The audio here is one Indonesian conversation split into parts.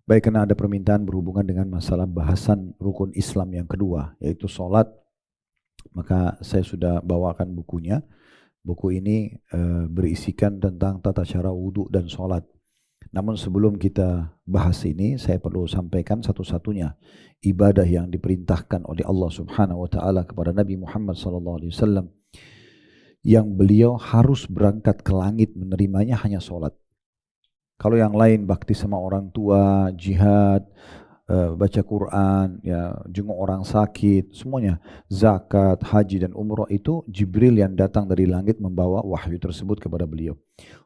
Baik, karena ada permintaan berhubungan dengan masalah bahasan rukun Islam yang kedua, yaitu sholat, maka saya sudah bawakan bukunya. Buku ini berisikan tentang tata cara wudhu dan sholat. Namun sebelum kita bahas ini, saya perlu sampaikan satu-satunya ibadah yang diperintahkan oleh Allah Subhanahu wa taala kepada Nabi Muhammad SAW yang beliau harus berangkat ke langit menerimanya hanya sholat. Kalau yang lain bakti sama orang tua, jihad, baca Quran, ya, jenguk orang sakit, semuanya, zakat, haji dan umroh, itu Jibril yang datang dari langit membawa wahyu tersebut kepada beliau.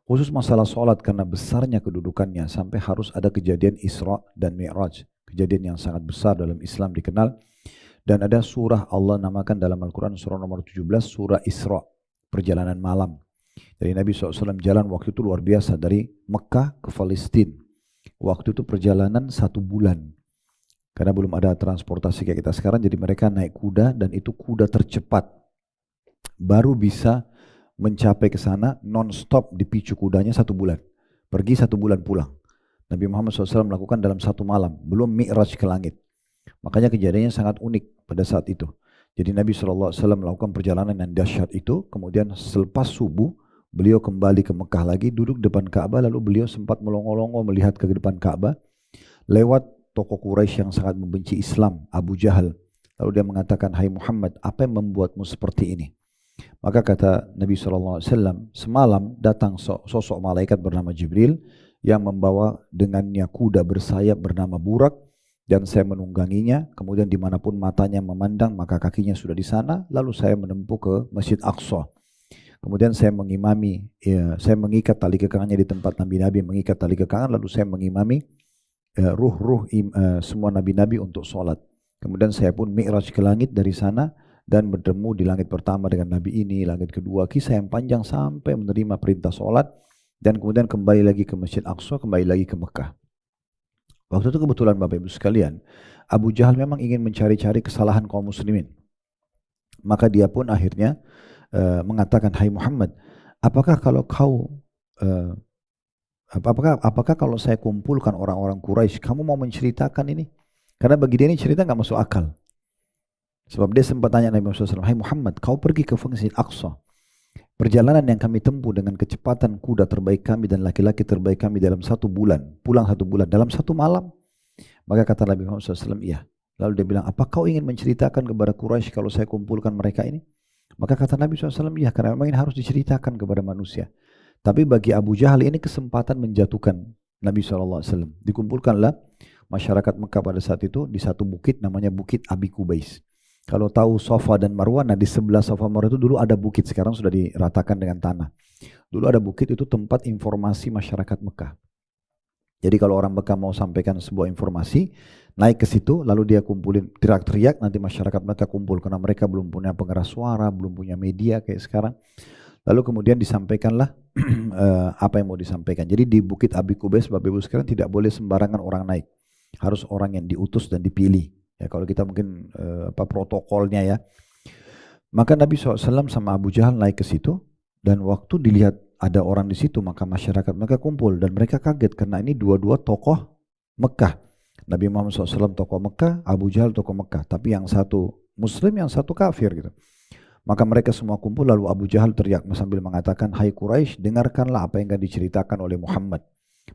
Khusus masalah sholat karena besarnya kedudukannya sampai harus ada kejadian Isra dan Mi'raj, kejadian yang sangat besar dalam Islam dikenal. Dan ada surah Allah namakan dalam Al-Quran surah nomor 17, surah Isra, perjalanan malam. Dari Nabi SAW jalan waktu itu luar biasa dari Mekah ke Palestina. Waktu itu perjalanan 1 bulan. Karena belum ada transportasi kayak kita sekarang, jadi mereka naik kuda dan itu kuda tercepat. Baru bisa mencapai ke sana non-stop dipicu kudanya 1 bulan. Pergi 1 bulan pulang. Nabi Muhammad SAW melakukan dalam 1 malam, belum mi'raj ke langit. Makanya kejadiannya sangat unik pada saat itu. Jadi Nabi SAW melakukan perjalanan yang dahsyat itu, kemudian selepas subuh, beliau kembali ke Mekah lagi, duduk depan Ka'bah, lalu beliau sempat melongo-longo melihat ke depan Ka'bah, lewat tokoh Quraisy yang sangat membenci Islam, Abu Jahal. Lalu dia mengatakan, "Hai Muhammad, apa yang membuatmu seperti ini?" Maka kata Nabi SAW, semalam datang sosok malaikat bernama Jibril, yang membawa dengannya kuda bersayap bernama Burak, dan saya menungganginya, kemudian dimanapun matanya memandang, maka kakinya sudah di sana, lalu saya menempuh ke Masjid Aqsa. Kemudian saya mengimami, ya, saya mengikat tali kekangannya di tempat nabi-nabi mengikat tali kekangan, lalu saya mengimami ruh-ruh semua nabi-nabi untuk sholat. Kemudian saya pun mi'raj ke langit dari sana dan bertemu di langit pertama dengan nabi ini, langit kedua, kisah yang panjang sampai menerima perintah sholat, dan kemudian kembali lagi ke Masjid Aqsa, kembali lagi ke Mekah. Waktu itu kebetulan Bapak Ibu sekalian, Abu Jahal memang ingin mencari-cari kesalahan kaum muslimin. Maka dia pun akhirnya mengatakan, "Hai Muhammad, apakah kalau apakah kalau saya kumpulkan orang-orang Quraisy, kamu mau menceritakan ini?" Karena bagi dia ini cerita nggak masuk akal. Sebab dia sempat tanya Nabi Muhammad SAW, "Hai Muhammad, kau pergi ke Masjid Aqsa. Perjalanan yang kami tempuh dengan kecepatan kuda terbaik kami dan laki-laki terbaik kami dalam 1 bulan, pulang 1 bulan, dalam 1 malam." Maka kata Nabi Muhammad SAW, "Iya." Lalu dia bilang, "Apa kau ingin menceritakan kepada Quraisy kalau saya kumpulkan mereka ini?" Maka kata Nabi SAW, "Iya, karena memang ini harus diceritakan kepada manusia." Tapi bagi Abu Jahal ini kesempatan menjatuhkan Nabi SAW. Dikumpulkanlah masyarakat Mekah pada saat itu di satu bukit namanya Bukit Abi Kubais. Kalau tahu Safa dan Marwah, nah di sebelah Safa Marwah itu dulu ada bukit, sekarang sudah diratakan dengan tanah. Dulu ada bukit, itu tempat informasi masyarakat Mekah. Jadi kalau orang Mekah mau sampaikan sebuah informasi, naik ke situ, lalu dia kumpulin, teriak-teriak, nanti masyarakat Mekah kumpul, karena mereka belum punya pengeras suara, belum punya media kayak sekarang. Lalu kemudian disampaikanlah apa yang mau disampaikan. Jadi di Bukit Abi Kubais, Bapak Ibu sekalian, tidak boleh sembarangan orang naik. Harus orang yang diutus dan dipilih. Ya, kalau kita mungkin protokolnya ya. Maka Nabi SAW sama Abu Jahal naik ke situ, dan waktu dilihat ada orang di situ, maka masyarakat mereka kumpul, dan mereka kaget karena ini dua-dua tokoh Mekah. Nabi Muhammad SAW tokoh Mekah, Abu Jahal tokoh Mekah, tapi yang satu Muslim, yang satu kafir gitu. Maka mereka semua kumpul, lalu Abu Jahal teriak sambil mengatakan, "Hai Quraisy, dengarkanlah apa yang akan diceritakan oleh Muhammad."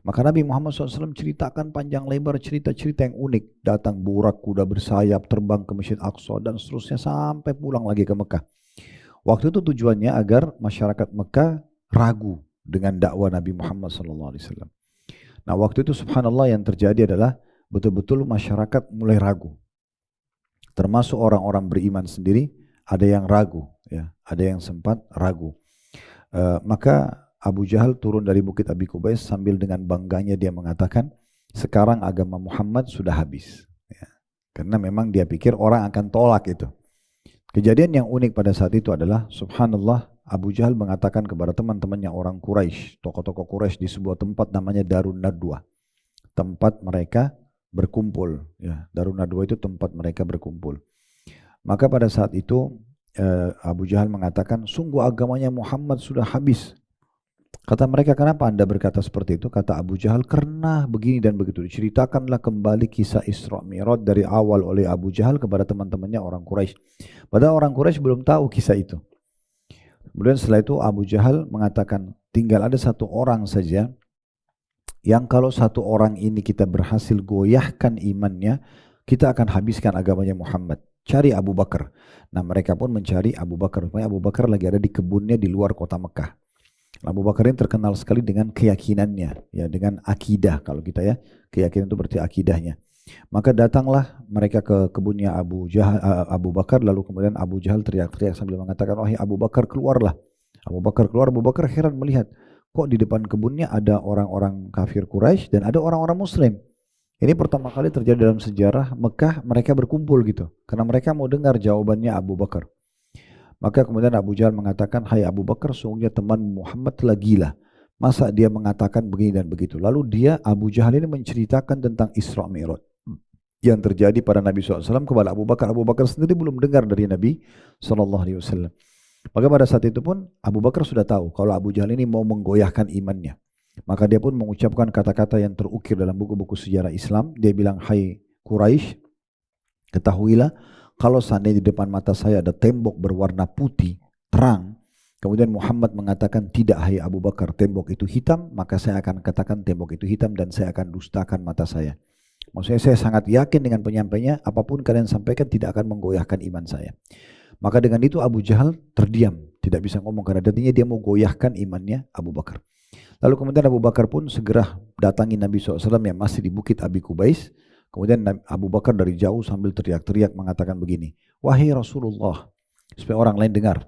Maka Nabi Muhammad SAW ceritakan panjang lebar cerita-cerita yang unik. Datang burak, kuda bersayap, terbang ke Masjid Aqsa, dan seterusnya sampai pulang lagi ke Mekah. Waktu itu tujuannya agar masyarakat Mekah ragu dengan dakwah Nabi Muhammad SAW. Nah waktu itu subhanallah yang terjadi adalah betul-betul masyarakat mulai ragu. Termasuk orang-orang beriman sendiri, ada yang ragu, ya, ada yang sempat ragu. Maka Abu Jahal turun dari Bukit Abi Kubais sambil dengan bangganya dia mengatakan, "Sekarang agama Muhammad sudah habis." Ya, karena memang dia pikir orang akan tolak itu. Kejadian yang unik pada saat itu adalah, subhanallah, Abu Jahal mengatakan kepada teman-temannya orang Quraisy, tokoh-tokoh Quraisy, di sebuah tempat namanya Darun Nadwa, tempat mereka berkumpul. Ya, Darun Nadwa itu tempat mereka berkumpul. Maka pada saat itu Abu Jahal mengatakan, "Sungguh agamanya Muhammad sudah habis. Kata mereka, kenapa anda berkata seperti itu? Kata Abu Jahal, karena begini dan begitu. Diceritakanlah kembali kisah Isra Mi'raj dari awal oleh Abu Jahal kepada teman-temannya orang Quraisy. Padahal orang Quraisy belum tahu kisah itu. Kemudian setelah itu Abu Jahal mengatakan, tinggal ada satu orang saja yang kalau satu orang ini kita berhasil goyahkan imannya, kita akan habiskan agamanya Muhammad. Cari Abu Bakar. Nah mereka pun mencari Abu Bakar. Rupanya Abu Bakar lagi ada di kebunnya di luar kota Mekah. Abu Bakar ini terkenal sekali dengan keyakinannya, ya, dengan akidah. Kalau kita ya, keyakinan itu berarti akidahnya. Maka datanglah mereka ke kebunnya Abu Bakar, lalu kemudian Abu Jahal teriak-teriak sambil mengatakan, wahai Abu Bakar, keluarlah. Abu Bakar keluar. Abu Bakar heran melihat, kok di depan kebunnya ada orang-orang kafir Quraisy dan ada orang-orang Muslim. Ini pertama kali terjadi dalam sejarah Mekah, mereka berkumpul gitu, karena mereka mau dengar jawabannya Abu Bakar. Maka kemudian Abu Jahal mengatakan, hai Abu Bakar, sungguhnya teman Muhammad telah gila. Masa dia mengatakan begini dan begitu. Lalu Abu Jahal ini menceritakan tentang Isra Mi'raj yang terjadi pada Nabi SAW kepada Abu Bakar. Abu Bakar sendiri belum dengar dari Nabi SAW. Maka pada saat itu pun Abu Bakar sudah tahu kalau Abu Jahal ini mau menggoyahkan imannya. Maka dia pun mengucapkan kata-kata yang terukir dalam buku-buku sejarah Islam. Dia bilang, hai Quraisy, ketahuilah, kalau seandainya di depan mata saya ada tembok berwarna putih, terang, kemudian Muhammad mengatakan, tidak hai Abu Bakar, tembok itu hitam, maka saya akan katakan tembok itu hitam dan saya akan dustakan mata saya. Maksudnya saya sangat yakin dengan penyampainya, apapun kalian sampaikan tidak akan menggoyahkan iman saya. Maka dengan itu Abu Jahal terdiam, tidak bisa ngomong karena artinya dia mau goyahkan imannya Abu Bakar. Lalu kemudian Abu Bakar pun segera datangi Nabi SAW yang masih di Bukit Abi Kubais. Kemudian Abu Bakar dari jauh sambil teriak-teriak mengatakan begini, wahai Rasulullah, supaya orang lain dengar.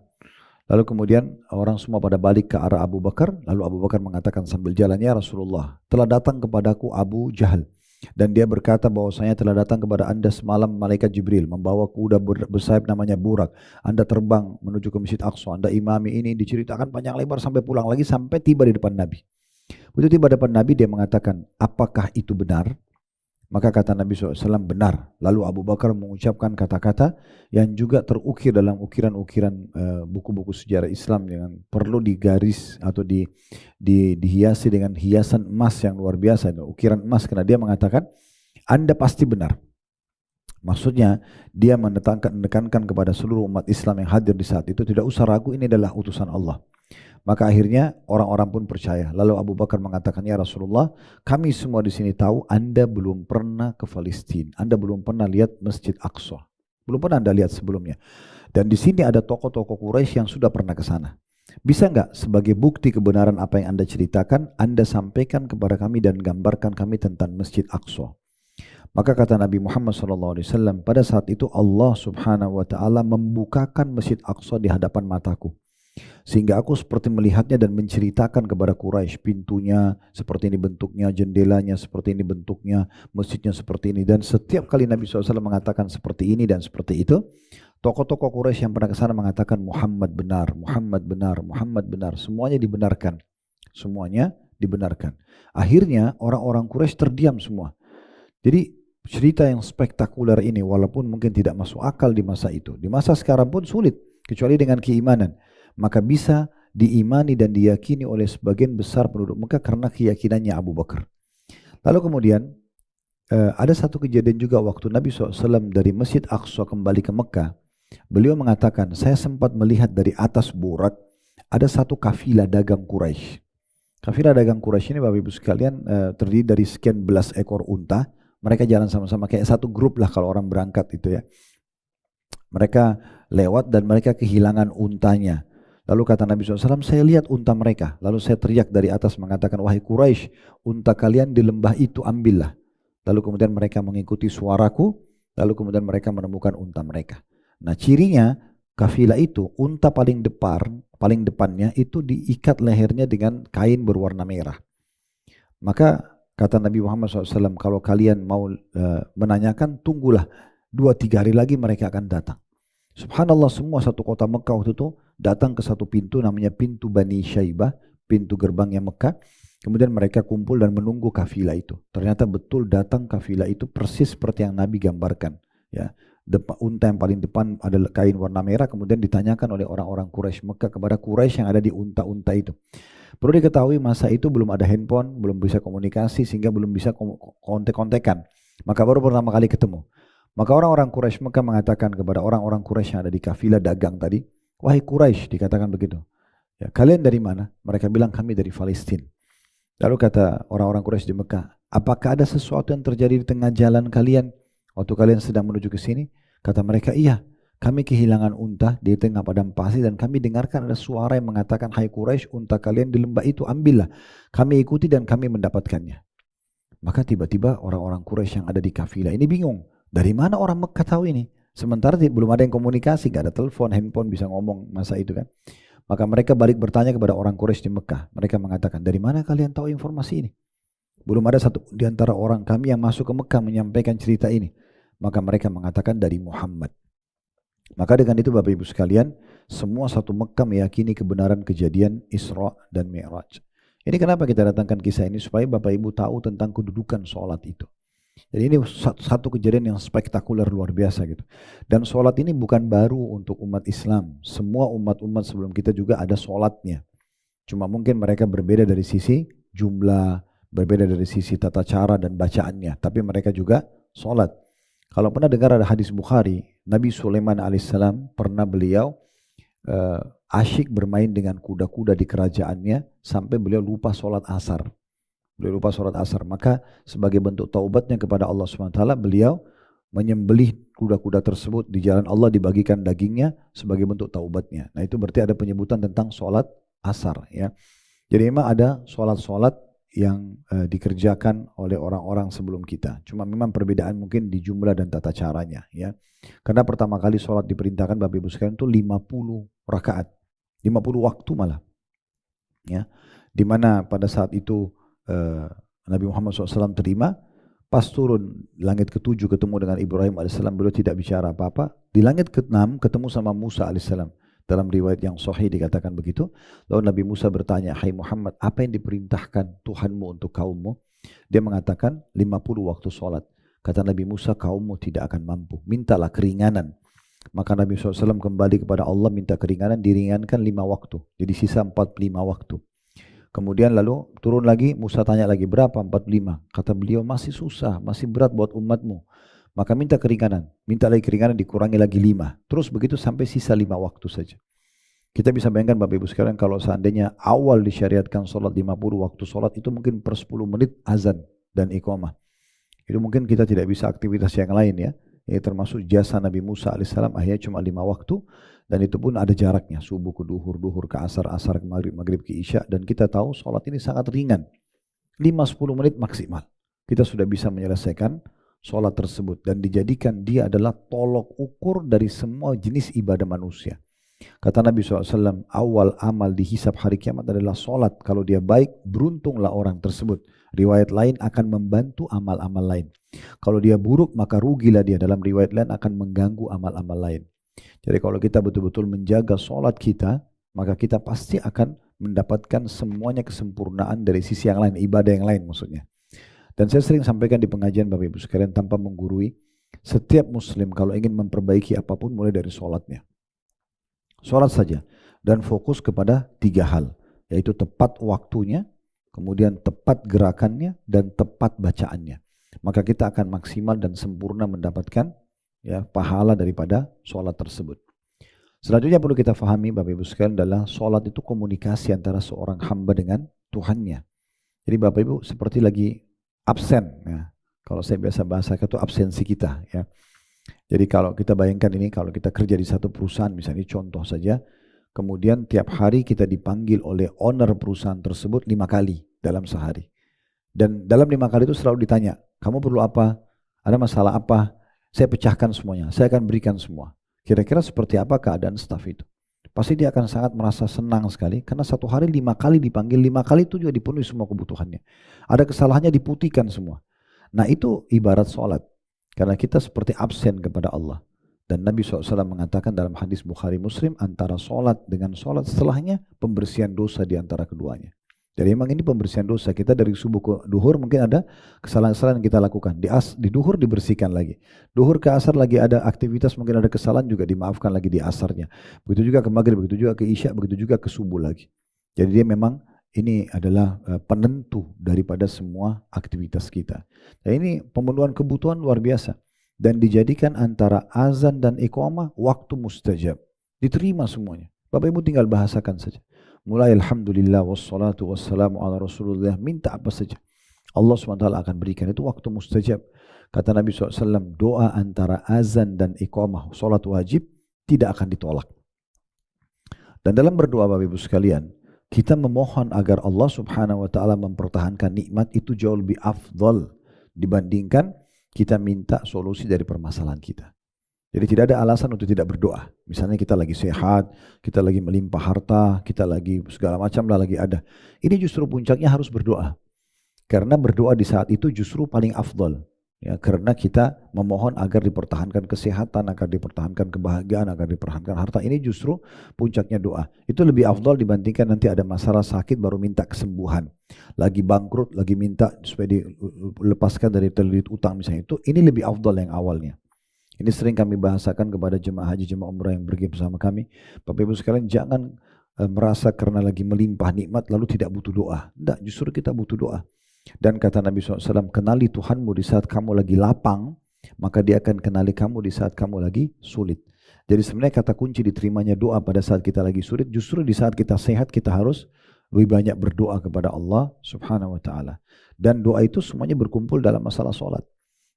Lalu kemudian orang semua pada balik ke arah Abu Bakar. Lalu Abu Bakar mengatakan sambil jalannya, Rasulullah, telah datang kepadaku Abu Jahal. Dan dia berkata bahwasanya telah datang kepada anda semalam malaikat Jibril membawa kuda bersayap namanya Burak. Anda terbang menuju ke Masjid Aqsa, anda imami ini, diceritakan panjang lebar sampai pulang lagi sampai tiba di depan Nabi. Begitu tiba di depan Nabi dia mengatakan, apakah itu benar? Maka kata Nabi SAW, benar. Lalu Abu Bakar mengucapkan kata-kata yang juga terukir dalam ukiran-ukiran buku-buku sejarah Islam yang perlu digaris atau dihiasi dengan hiasan emas yang luar biasa. Ukiran emas, karena dia mengatakan, anda pasti benar. Maksudnya dia menekankan kepada seluruh umat Islam yang hadir di saat itu, tidak usah ragu, ini adalah utusan Allah. Maka akhirnya orang-orang pun percaya. Lalu Abu Bakar mengatakan, ya Rasulullah, kami semua di sini tahu anda belum pernah ke Palestina, anda belum pernah lihat Masjid Aqsa, belum pernah anda lihat sebelumnya. Dan di sini ada tokoh-tokoh Quraisy yang sudah pernah ke sana. Bisa nggak sebagai bukti kebenaran apa yang anda ceritakan, anda sampaikan kepada kami dan gambarkan kami tentang Masjid Aqsa. Maka kata Nabi Muhammad SAW, pada saat itu Allah Subhanahu Wa Taala membukakan Masjid Aqsa di hadapan mataku. Sehingga aku seperti melihatnya dan menceritakan kepada Quraisy, pintunya seperti ini bentuknya, jendelanya seperti ini bentuknya, masjidnya seperti ini. Dan setiap kali Nabi SAW mengatakan seperti ini dan seperti itu, tokoh-tokoh Quraisy yang pernah ke sana mengatakan Muhammad benar, Muhammad benar, Muhammad benar. Semuanya dibenarkan. Semuanya dibenarkan. Akhirnya orang-orang Quraisy terdiam semua. Jadi cerita yang spektakuler ini walaupun mungkin tidak masuk akal di masa itu, di masa sekarang pun sulit kecuali dengan keimanan. Maka bisa diimani dan diyakini oleh sebagian besar penduduk Mekah karena keyakinannya Abu Bakar. Lalu kemudian ada satu kejadian juga waktu Nabi SAW dari Masjid Aqsa kembali ke Mekah. Beliau mengatakan, saya sempat melihat dari atas Burak ada satu kafilah dagang Quraisy. Kafilah dagang Quraisy ini Bapak Ibu sekalian terdiri dari sekian belas ekor unta. Mereka jalan sama-sama kayak satu grup lah kalau orang berangkat itu ya. Mereka lewat dan mereka kehilangan untanya. Lalu kata Nabi SAW, saya lihat unta mereka. Lalu saya teriak dari atas mengatakan, wahai Quraisy, unta kalian di lembah itu ambillah. Lalu kemudian mereka mengikuti suaraku. Lalu kemudian mereka menemukan unta mereka. Nah cirinya kafilah itu, unta paling depannya itu diikat lehernya dengan kain berwarna merah. Maka kata Nabi Muhammad SAW, kalau kalian mau menanyakan, tunggulah 2-3 hari lagi mereka akan datang. Subhanallah, semua satu kota Mekah waktu itu datang ke satu pintu namanya pintu Bani Syaibah, pintu gerbangnya Mekah. Kemudian mereka kumpul dan menunggu kafilah itu. Ternyata betul datang kafilah itu persis seperti yang Nabi gambarkan. Ya, unta yang paling depan ada kain warna merah. Kemudian ditanyakan oleh orang-orang Quraisy Mekah kepada Quraisy yang ada di unta-unta itu. Perlu diketahui masa itu belum ada handphone, belum bisa komunikasi sehingga belum bisa kontek-kontekan. Maka baru pertama kali ketemu. Maka orang-orang Quraisy Mekah mengatakan kepada orang-orang Quraisy yang ada di kafilah dagang tadi, wahai Quraisy, dikatakan begitu. Ya, kalian dari mana? Mereka bilang kami dari Palestina. Lalu kata orang-orang Quraisy di Mekah, apakah ada sesuatu yang terjadi di tengah jalan kalian waktu kalian sedang menuju ke sini? Kata mereka, iya. Kami kehilangan unta di tengah padang pasir dan kami dengarkan ada suara yang mengatakan, hai Quraisy, unta kalian di lembah itu, ambillah. Kami ikuti dan kami mendapatkannya. Maka tiba-tiba orang-orang Quraisy yang ada di kafilah ini bingung. Dari mana orang Mekah tahu ini? Sementara belum ada yang komunikasi, gak ada telepon, handphone bisa ngomong masa itu kan. Maka mereka balik bertanya kepada orang Quraisy di Mekah. Mereka mengatakan, dari mana kalian tahu informasi ini? Belum ada satu di antara orang kami yang masuk ke Mekah menyampaikan cerita ini. Maka mereka mengatakan dari Muhammad. Maka dengan itu Bapak Ibu sekalian, semua satu Mekah meyakini kebenaran kejadian Isra dan Mi'raj. Ini kenapa kita datangkan kisah ini, supaya Bapak Ibu tahu tentang kedudukan sholat itu. Jadi ini satu kejadian yang spektakuler luar biasa gitu. Dan sholat ini bukan baru untuk umat Islam. Semua umat-umat sebelum kita juga ada sholatnya. Cuma mungkin mereka berbeda dari sisi jumlah, berbeda dari sisi tata cara dan bacaannya. Tapi mereka juga sholat. Kalau pernah dengar ada hadis Bukhari, Nabi Sulaiman alaihissalam pernah beliau asyik bermain dengan kuda-kuda di kerajaannya sampai beliau lupa sholat asar. Beliau lupa sholat asar. Maka sebagai bentuk taubatnya kepada Allah SWT, beliau menyembelih kuda-kuda tersebut di jalan Allah, dibagikan dagingnya sebagai bentuk taubatnya. Nah itu berarti ada penyebutan tentang sholat asar. Ya. Jadi memang ada sholat-sholat yang dikerjakan oleh orang-orang sebelum kita. Cuma memang perbedaan mungkin di jumlah dan tata caranya. Ya. Karena pertama kali sholat diperintahkan Bapak Ibu sekalian itu 50 rakaat. 50 waktu malah. Ya. Dimana pada saat itu Nabi Muhammad SAW terima, pas turun langit ke-7 ketemu dengan Ibrahim AS, beliau tidak bicara apa-apa. Di langit ke-6 ketemu sama Musa AS. Dalam riwayat yang sahih dikatakan begitu. Lalu Nabi Musa bertanya, hai Muhammad, apa yang diperintahkan Tuhanmu untuk kaummu? Dia mengatakan 50 waktu sholat. Kata Nabi Musa, kaummu tidak akan mampu. Mintalah keringanan. Maka Nabi SAW kembali kepada Allah minta keringanan, diringankan 5 waktu. Jadi sisa 45 waktu. Kemudian lalu turun lagi, Musa tanya lagi, berapa 45? Kata beliau, masih susah, masih berat buat umatmu. Maka minta keringanan, minta lagi keringanan, dikurangi lagi 5. Terus begitu sampai sisa 5 waktu saja. Kita bisa bayangkan Bapak Ibu sekalian, kalau seandainya awal disyariatkan sholat 50 waktu sholat, itu mungkin per 10 menit azan dan iqamah. Itu mungkin kita tidak bisa aktivitas yang lain ya. Ini termasuk jasa Nabi Musa alaihissalam, akhirnya cuma 5 waktu. Dan itu pun ada jaraknya, subuh ke duhur, duhur ke asar, asar ke maghrib, maghrib ke isya. Dan kita tahu sholat ini sangat ringan. 5-10 menit maksimal. Kita sudah bisa menyelesaikan sholat tersebut. Dan dijadikan dia adalah tolok ukur dari semua jenis ibadah manusia. Kata Nabi SAW, awal amal dihisab hari kiamat adalah sholat. Kalau dia baik, beruntunglah orang tersebut. Riwayat lain akan membantu amal-amal lain. Kalau dia buruk, maka rugilah dia. Dalam riwayat lain akan mengganggu amal-amal lain. Jadi kalau kita betul-betul menjaga sholat kita, maka kita pasti akan mendapatkan semuanya kesempurnaan dari sisi yang lain, ibadah yang lain maksudnya. Dan saya sering sampaikan di pengajian Bapak Ibu sekalian tanpa menggurui, setiap muslim kalau ingin memperbaiki apapun mulai dari sholatnya. Sholat saja dan fokus kepada 3 hal, yaitu tepat waktunya, kemudian tepat gerakannya, dan tepat bacaannya. Maka kita akan maksimal dan sempurna mendapatkan ya pahala daripada sholat tersebut. Selanjutnya perlu kita fahami Bapak Ibu sekalian adalah sholat itu komunikasi antara seorang hamba dengan Tuhannya. Jadi Bapak Ibu seperti lagi absen ya. Kalau saya biasa bahasakan itu absensi kita ya. Jadi kalau kita bayangkan ini, kalau kita kerja di satu perusahaan, misalnya contoh saja, kemudian tiap hari kita dipanggil oleh owner perusahaan tersebut 5 kali dalam sehari. Dan dalam 5 kali itu selalu ditanya, kamu perlu apa? Ada masalah apa? Saya pecahkan semuanya, saya akan berikan semua. Kira-kira seperti apa keadaan staf itu? Pasti dia akan sangat merasa senang sekali, karena satu hari 5 kali dipanggil, 5 kali itu juga dipenuhi semua kebutuhannya. Ada kesalahannya diputihkan semua. Nah itu ibarat sholat. Karena kita seperti absen kepada Allah. Dan Nabi SAW mengatakan dalam hadis Bukhari Muslim, antara sholat dengan sholat setelahnya pembersihan dosa di antara keduanya. Jadi memang ini pembersihan dosa. Kita dari subuh ke duhur mungkin ada kesalahan-kesalahan yang kita lakukan. Di duhur dibersihkan lagi. Duhur ke asar lagi ada aktivitas, mungkin ada kesalahan juga dimaafkan lagi di asarnya. Begitu juga ke maghrib, begitu juga ke isya, begitu juga ke subuh lagi. Jadi dia memang ini adalah penentu daripada semua aktivitas kita. Dan ini pemenuhan kebutuhan luar biasa. Dan dijadikan antara azan dan iqamah waktu mustajab. Diterima semuanya. Bapak Ibu tinggal bahasakan saja. Mulai alhamdulillah wassalatu wassalamu ala rasulullah. Minta apa saja. Allah SWT akan berikan. Itu waktu mustajab. Kata Nabi SAW, doa antara azan dan iqamah, salat wajib, tidak akan ditolak. Dan dalam berdoa Bapak Ibu sekalian, kita memohon agar Allah Subhanahu wa taala mempertahankan nikmat itu jauh lebih afdal dibandingkan kita minta solusi dari permasalahan kita. Jadi tidak ada alasan untuk tidak berdoa. Misalnya kita lagi sehat, kita lagi melimpah harta, kita lagi segala macam lah lagi ada. Ini justru puncaknya harus berdoa. Karena berdoa di saat itu justru paling afdal. Ya, karena kita memohon agar dipertahankan kesehatan, agar dipertahankan kebahagiaan, agar dipertahankan harta. Ini justru puncaknya doa. Itu lebih afdal dibandingkan nanti ada masalah sakit baru minta kesembuhan. Lagi bangkrut, lagi minta supaya dilepaskan dari terlilit utang misalnya. Itu ini lebih afdal yang awalnya. Ini sering kami bahasakan kepada jemaah haji, jemaah umrah yang pergi bersama kami. Bapak Ibu sekalian, jangan merasa karena lagi melimpah nikmat lalu tidak butuh doa. Tidak, justru kita butuh doa. Dan kata Nabi SAW, kenali Tuhanmu di saat kamu lagi lapang, maka dia akan kenali kamu di saat kamu lagi sulit. Jadi sebenarnya kata kunci diterimanya doa pada saat kita lagi sulit, justru di saat kita sehat kita harus lebih banyak berdoa kepada Allah Subhanahu wa taala. Dan doa itu semuanya berkumpul dalam masalah sholat.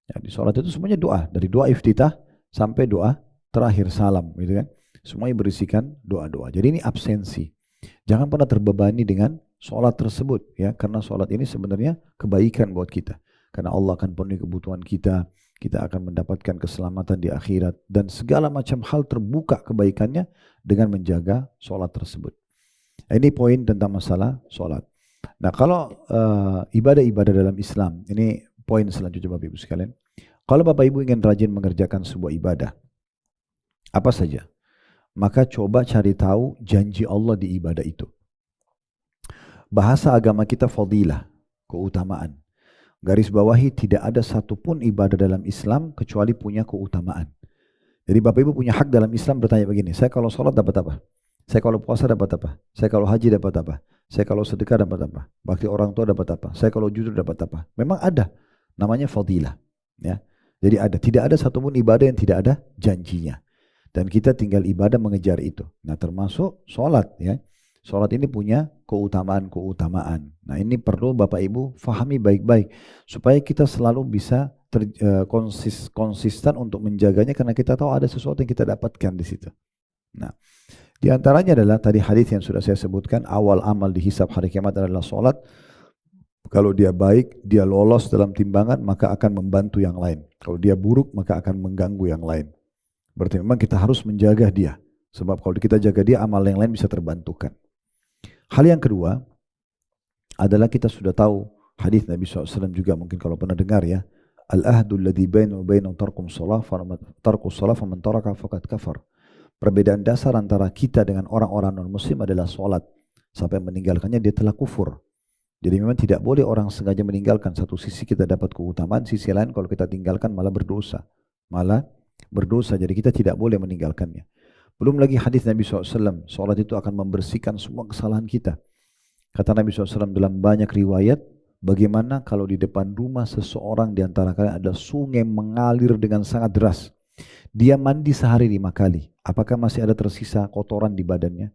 Ya, di sholat itu semuanya doa, dari doa iftitah sampai doa terakhir salam, gitu kan. Semuanya berisikan doa-doa. Jadi ini absensi. Jangan pernah terbebani dengan sholat tersebut, ya, karena sholat ini sebenarnya kebaikan buat kita. Karena Allah akan penuhi kebutuhan kita, kita akan mendapatkan keselamatan di akhirat, dan segala macam hal terbuka kebaikannya dengan menjaga sholat tersebut. Ini poin tentang masalah sholat. Nah, kalau ibadah-ibadah dalam Islam, ini poin selanjutnya Bapak Ibu sekalian. Kalau Bapak Ibu ingin rajin mengerjakan sebuah ibadah, apa saja, maka coba cari tahu janji Allah di ibadah itu. Bahasa agama kita fadilah, keutamaan. Garis bawahi tidak ada satupun ibadah dalam Islam kecuali punya keutamaan. Jadi Bapak Ibu punya hak dalam Islam bertanya begini, saya kalau sholat dapat apa? Saya kalau puasa dapat apa? Saya kalau haji dapat apa? Saya kalau sedekah dapat apa? Bakti orang tua dapat apa? Saya kalau jujur dapat apa? Memang ada, namanya fadilah. Ya. Jadi ada, tidak ada satupun ibadah yang tidak ada janjinya. Dan kita tinggal ibadah mengejar itu. Nah termasuk sholat, ya. Sholat ini punya keutamaan-keutamaan. Nah ini perlu Bapak Ibu fahami baik-baik supaya kita selalu bisa konsisten untuk menjaganya karena kita tahu ada sesuatu yang kita dapatkan di situ. Nah, di antaranya adalah tadi hadis yang sudah saya sebutkan, awal amal dihisab hari kiamat adalah sholat. Kalau dia baik, dia lolos dalam timbangan, maka akan membantu yang lain. Kalau dia buruk, maka akan mengganggu yang lain. Berarti memang kita harus menjaga dia. Sebab kalau kita jaga dia, amal yang lain bisa terbantukan. Hal yang kedua adalah kita sudah tahu hadis Nabi SAW juga mungkin kalau pernah dengar ya. Al-ahdul ladhi bainu bainu tarkus salah faman taraka faqad kafar. Perbedaan dasar antara kita dengan orang-orang non-muslim adalah sholat. Sampai meninggalkannya dia telah kufur. Jadi memang tidak boleh orang sengaja meninggalkan. Satu sisi kita dapat keutamaan, sisi lain kalau kita tinggalkan malah berdosa. Jadi kita tidak boleh meninggalkannya. Belum lagi hadis Nabi SAW, sholat itu akan membersihkan semua kesalahan kita. Kata Nabi SAW dalam banyak riwayat, bagaimana kalau di depan rumah seseorang di antara kalian ada sungai mengalir dengan sangat deras. Dia mandi sehari 5 kali. Apakah masih ada tersisa kotoran di badannya?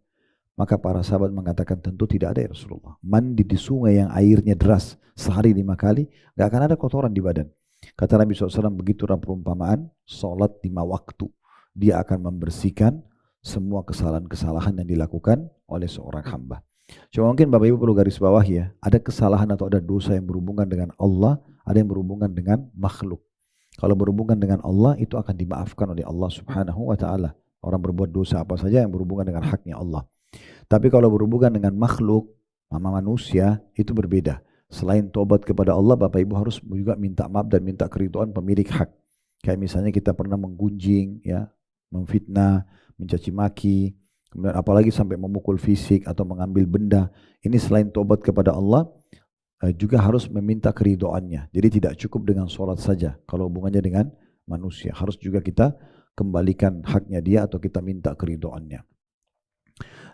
Maka para sahabat mengatakan tentu tidak ada ya Rasulullah. Mandi di sungai yang airnya deras sehari 5 kali, gak akan ada kotoran di badan. Kata Nabi SAW, begitulah perumpamaan sholat 5 waktu. Dia akan membersihkan semua kesalahan-kesalahan yang dilakukan oleh seorang hamba. Cuma mungkin Bapak Ibu perlu garis bawah ya, ada kesalahan atau ada dosa yang berhubungan dengan Allah, ada yang berhubungan dengan makhluk. Kalau berhubungan dengan Allah itu akan dimaafkan oleh Allah Subhanahu wa taala. Orang berbuat dosa apa saja yang berhubungan dengan haknya Allah. Tapi kalau berhubungan dengan makhluk, manusia, itu berbeda. Selain tobat kepada Allah, Bapak Ibu harus juga minta maaf dan minta keridhaan pemilik hak. Kayak misalnya kita pernah menggunjing, ya, memfitnah, mencaci maki, kemudian apalagi sampai memukul fisik atau mengambil benda. Ini selain tobat kepada Allah, juga harus meminta keridhaannya. Jadi tidak cukup dengan sholat saja. Kalau hubungannya dengan manusia, harus juga kita kembalikan haknya dia atau kita minta keridhaannya.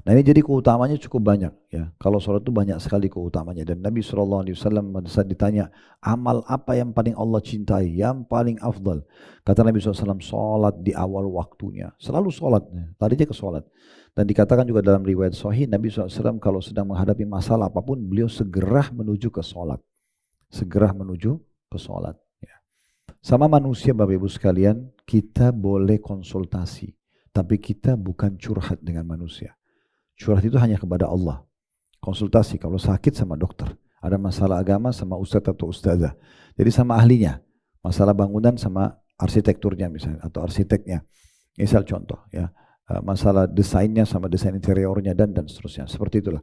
Nah ini jadi keutamanya cukup banyak ya. Kalau sholat itu banyak sekali keutamanya. Dan Nabi SAW pada saat ditanya, amal apa yang paling Allah cintai, yang paling afdal? Kata Nabi SAW, sholat di awal waktunya. Selalu sholat, tadinya ke sholat. Dan dikatakan juga dalam riwayat sahih, Nabi SAW kalau sedang menghadapi masalah apapun, beliau segera menuju ke sholat. Segera menuju ke sholat. Ya. Sama manusia Bapak Ibu sekalian, kita boleh konsultasi. Tapi kita bukan curhat dengan manusia. Curhat itu hanya kepada Allah. Konsultasi kalau sakit sama dokter. Ada masalah agama sama ustadz atau ustazah. Jadi sama ahlinya. Masalah bangunan sama arsitekturnya misalnya. Atau arsiteknya. Misal contoh ya. Masalah desainnya sama desain interiornya dan seterusnya. Seperti itulah.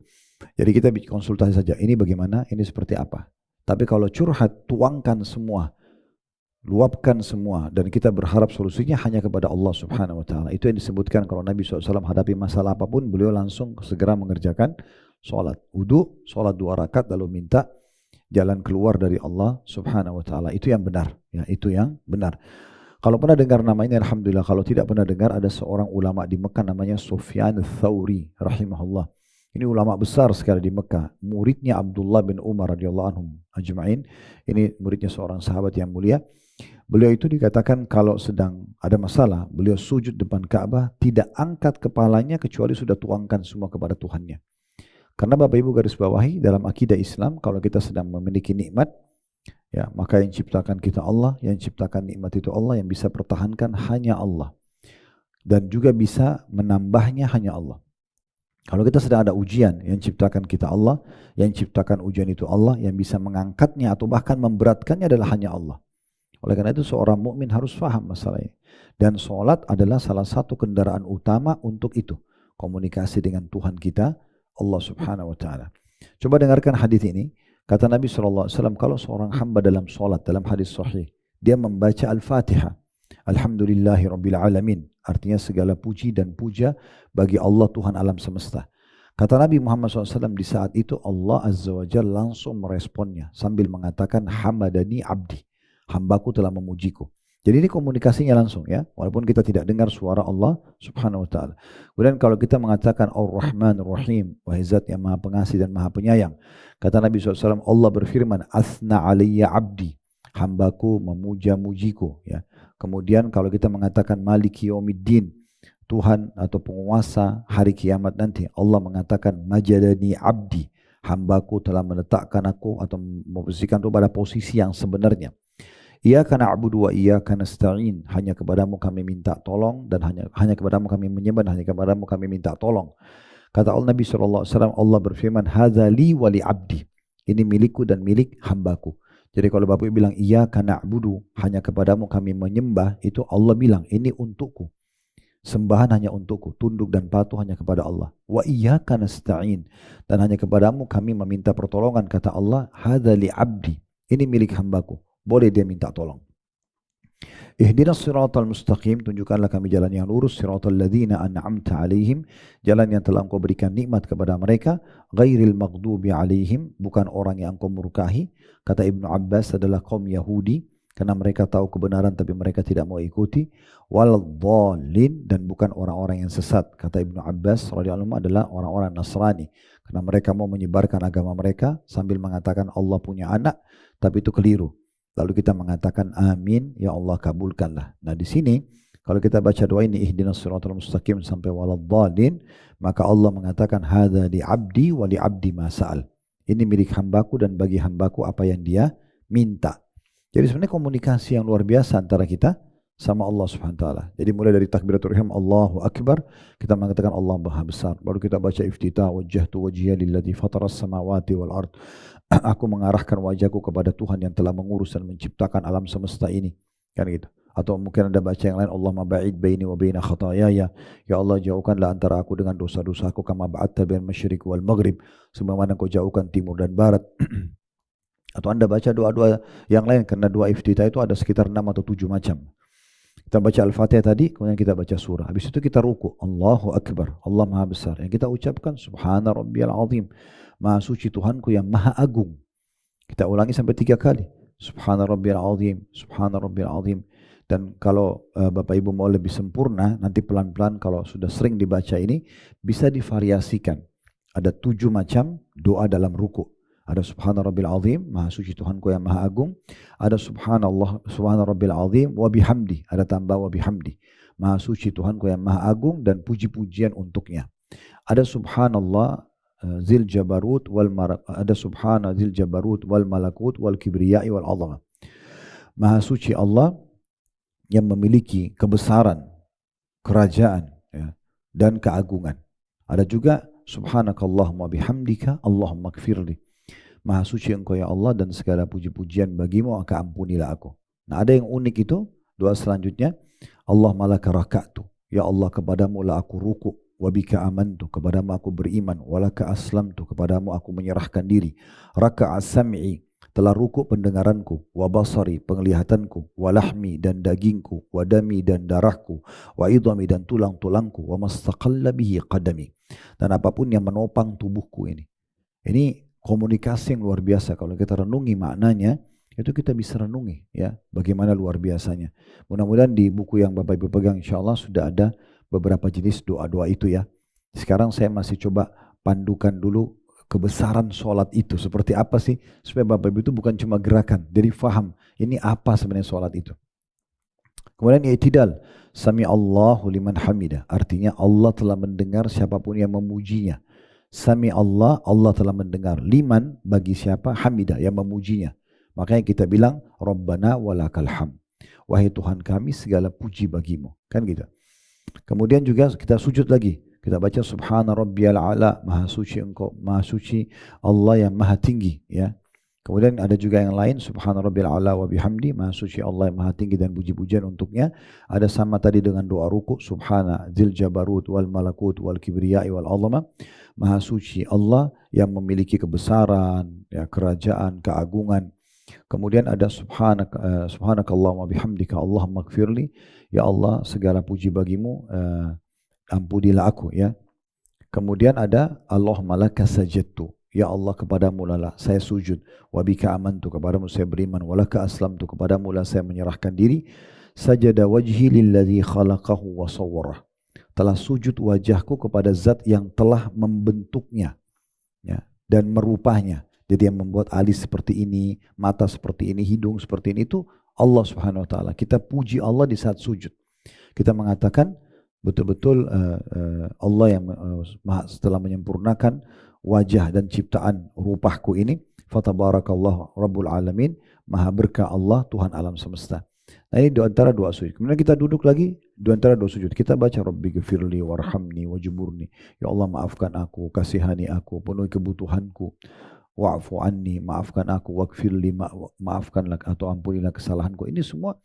Jadi kita konsultasi saja. Ini bagaimana, ini seperti apa. Tapi kalau curhat, tuangkan semua. Luapkan semua dan kita berharap solusinya hanya kepada Allah Subhanahu wa taala. Itu yang disebutkan kalau Nabi SAW hadapi masalah apapun, beliau langsung segera mengerjakan sholat. Wudu, sholat 2 rakaat lalu minta jalan keluar dari Allah Subhanahu wa taala. Itu yang benar, ya, itu yang benar. Kalau pernah dengar nama ini alhamdulillah, kalau tidak pernah dengar ada seorang ulama di Mekah namanya Sufyan Ats-Tsauri rahimahullah. Ini ulama besar sekali di Mekah, muridnya Abdullah bin Umar radhiyallahu anhum ajma'in. Ini muridnya seorang sahabat yang mulia. Beliau itu dikatakan kalau sedang ada masalah, beliau sujud depan Ka'bah, tidak angkat kepalanya kecuali sudah tuangkan semua kepada Tuhannya. Karena Bapak Ibu garis bawahi dalam akidah Islam, kalau kita sedang memiliki nikmat, ya maka yang ciptakan kita Allah, yang ciptakan nikmat itu Allah, yang bisa pertahankan hanya Allah. Dan juga bisa menambahnya hanya Allah. Kalau kita sedang ada ujian, yang ciptakan kita Allah, yang ciptakan ujian itu Allah, yang bisa mengangkatnya atau bahkan memberatkannya adalah hanya Allah. Oleh karena itu seorang mukmin harus faham masalah ini. Dan sholat adalah salah satu kendaraan utama untuk itu. Komunikasi dengan Tuhan kita, Allah Subhanahu wa taala. Coba dengarkan hadis ini. Kata Nabi SAW, kalau seorang hamba dalam sholat, dalam hadis sahih, dia membaca Al-Fatihah. Alhamdulillahi Rabbil Alamin. Artinya segala puji dan puja bagi Allah Tuhan alam semesta. Kata Nabi Muhammad SAW di saat itu Allah Azza wa Jalla langsung meresponnya sambil mengatakan hamadani abdi. Hambaku telah memujiku. Jadi ini komunikasinya langsung ya, walaupun kita tidak dengar suara Allah Subhanahu wa taala. Kemudian kalau kita mengatakan Ar-Rahman Ar-Rahim, wahai Zat yang Maha Pengasih dan Maha Penyayang. Kata Nabi SAW, Allah berfirman, Asna alayya abdi, hambaku memuja-mujiku ya. Kemudian kalau kita mengatakan Maliki Yaumiddin, Tuhan atau penguasa hari kiamat nanti, Allah mengatakan Majadani abdi, hambaku telah meletakkan aku atau memposisikan pada posisi yang sebenarnya. Iyyaka na'budu wa iyyaka nasta'in. Hanya kepadamu kami minta tolong dan hanya kepadamu kami menyembah, hanya kepadamu kami minta tolong. Kata Allah Nabi SAW, Allah berfirman, Hadza li wa li abdi. Ini milikku dan milik hambaku. Jadi kalau Bapak bilang iyyaka na'budu, hanya kepadamu kami menyembah, itu Allah bilang ini untukku. Sembahan hanya untukku, tunduk dan patuh hanya kepada Allah. Wa iyyaka nasta'in. Dan hanya kepadamu kami meminta pertolongan, kata Allah, Hadza li abdi. Ini milik hambaku. Boleh dia minta tolong. Ihdinas siratal mustaqim, tunjukkanlah kami jalan yang lurus, siratal ladzina an'amta alaihim, jalan yang telah engkau berikan nikmat kepada mereka, ghairil maghdubi alaihim, bukan orang yang engkau murkahi. Kata Ibnu Abbas adalah kaum Yahudi, karena mereka tahu kebenaran tapi mereka tidak mau ikuti. Waladhdallin, dan bukan orang-orang yang sesat. Kata Ibnu Abbas radhiyallahu anhu adalah orang-orang Nasrani, karena mereka mau menyebarkan agama mereka sambil mengatakan Allah punya anak, tapi itu keliru. Lalu kita mengatakan amin, ya Allah kabulkanlah. Nah di sini kalau kita baca doa ini ihdinas siratal mustaqim sampai waladhdallin, maka Allah mengatakan hadza li abdi wa li abdi ma sa'al. Ini milik hambaku dan bagi hambaku apa yang dia minta. Jadi sebenarnya komunikasi yang luar biasa antara kita sama Allah Subhanahu wa taala. Jadi mulai dari takbiratul ihram Allahu akbar, kita mengatakan Allah Maha besar. Baru kita baca iftitah wajjahtu wajhiya lilladzi fataras samawati wal ard. Aku mengarahkan wajahku kepada Tuhan yang telah mengurus dan menciptakan alam semesta ini. Kan gitu. Atau mungkin ada baca yang lain, Allahumma ba'id baini wa baina khataayaya. Ya Allah, jauhkanlah antara aku dengan dosa-dosaku kama ba'adta bainal masyriq wal maghrib, sebagaimana kau jauhkan timur dan barat. Atau Anda baca doa-doa yang lain, karena doa iftitah itu ada sekitar 6 atau 7 macam. Kita baca Al-Fatihah tadi, kemudian kita baca surah. Habis itu kita ruku, Allahu Akbar, Allah Maha Besar. Yang kita ucapkan, Subhana Rabbiyal Azim, Maha Suci Tuhanku yang Maha Agung. Kita ulangi sampai 3 kali. Subhana Rabbiyal Azim, Subhana Rabbiyal Azim. Dan kalau Bapak Ibu mau lebih sempurna, nanti pelan-pelan kalau sudah sering dibaca ini, bisa divariasikan. Ada 7 macam doa dalam ruku. Ada Subhana Rabbil Azim, Maha Suci Tuhanku yang Maha Agung. Ada Subhanallah, Subhana Rabbil Azim, wa bihamdi. Ada tambah wa bihamdi. Maha Suci Tuhanku yang Maha Agung dan puji-pujian untuknya. Ada Subhanallah Zil Jabarut wal ada Subhana Zil Jabarut wal Malakut wal Kibriyai wal Azamah. Maha Suci Allah yang memiliki kebesaran, kerajaan, ya, dan keagungan. Ada juga Subhanakallahumma bihamdika Allahumma gfirli. Maha suci engkau ya Allah dan segala puji-pujian bagimu, maka ampunilah aku. Nah, ada yang unik itu, doa selanjutnya, Allahumma laka raka'tu. Ya Allah, kepadamu lah aku ruku, wa bika amantu, kepadamu aku beriman, walaka aslamtu, kepadamu aku menyerahkan diri. Raka'a sam'i, telah ruku pendengaranku, wa basari, penglihatanku, wa lahmi dan dagingku, wa dami dan darahku, wa idhami dan tulang-tulangku, wa mastaqalla bihi qadami. Dan apapun yang menopang tubuhku ini. Ini komunikasi yang luar biasa. Kalau kita renungi maknanya, itu kita bisa renungi ya, bagaimana luar biasanya. Mudah-mudahan di buku yang Bapak Ibu pegang insya Allah sudah ada beberapa jenis doa-doa itu ya. Sekarang saya masih coba pandukan dulu kebesaran sholat itu seperti apa sih, supaya Bapak Ibu itu bukan cuma gerakan, jadi faham ini apa sebenarnya sholat itu. Kemudian i'tidal, sami Allahu liman hamidah, artinya Allah telah mendengar siapapun yang memujinya. Sami Allah, Allah telah mendengar. Liman, bagi siapa? Hamidah, yang memujinya. Makanya kita bilang, Rabbana walakal ham. Wahai Tuhan kami, segala puji bagimu. Kan gitu. Kemudian juga kita sujud lagi. Kita baca Subhana Rabbiyal A'la, Maha Suci Engkau, Maha Suci Allah yang Maha Tinggi. Ya. Kemudian ada juga yang lain, Subhana Rabbil A'la wa bihamdi, Maha Suci Allah yang Maha Tinggi dan puji-pujian untuknya. Ada sama tadi dengan doa ruku, Subhana Zil Jabarut wal Malakut wal Kibriyai wal Azamah. Maha Suci Allah yang memiliki kebesaran, ya, kerajaan, keagungan. Kemudian ada Subhanakallahumma bihamdika Allahumma gfirli. Ya Allah, segala puji bagimu, ampunilah aku. Ya. Kemudian ada Allahumma laka sajadtu. Ya Allah, kepadamu lah saya sujud. Wa bika amantu, kepadamu saya beriman. Wa laka aslamtu, kepadamu lah saya menyerahkan diri. Sajada wajhi lilladzi khalaqahu wa sawwarah. Telah sujud wajahku kepada zat yang telah membentuknya, ya, dan merupanya. Jadi yang membuat alis seperti ini, mata seperti ini, hidung seperti ini, itu Allah Subhanahu wa taala. Kita puji Allah di saat sujud. Kita mengatakan betul-betul Allah yang setelah menyempurnakan wajah dan ciptaan rupahku ini, fatabarakallah rabbul alamin, maha berkah Allah Tuhan alam semesta. Nah, ini di antara doa sujud. Kemudian kita duduk lagi di antara doa sujud. Kita baca Rabbi ghfirli warhamni wajburni. Ya Allah, maafkan aku, kasihani aku, penuhi kebutuhanku. Wa'fu anni, maafkan aku, waghfirli, maafkanlah atau ampunilah kesalahanku. Ini semua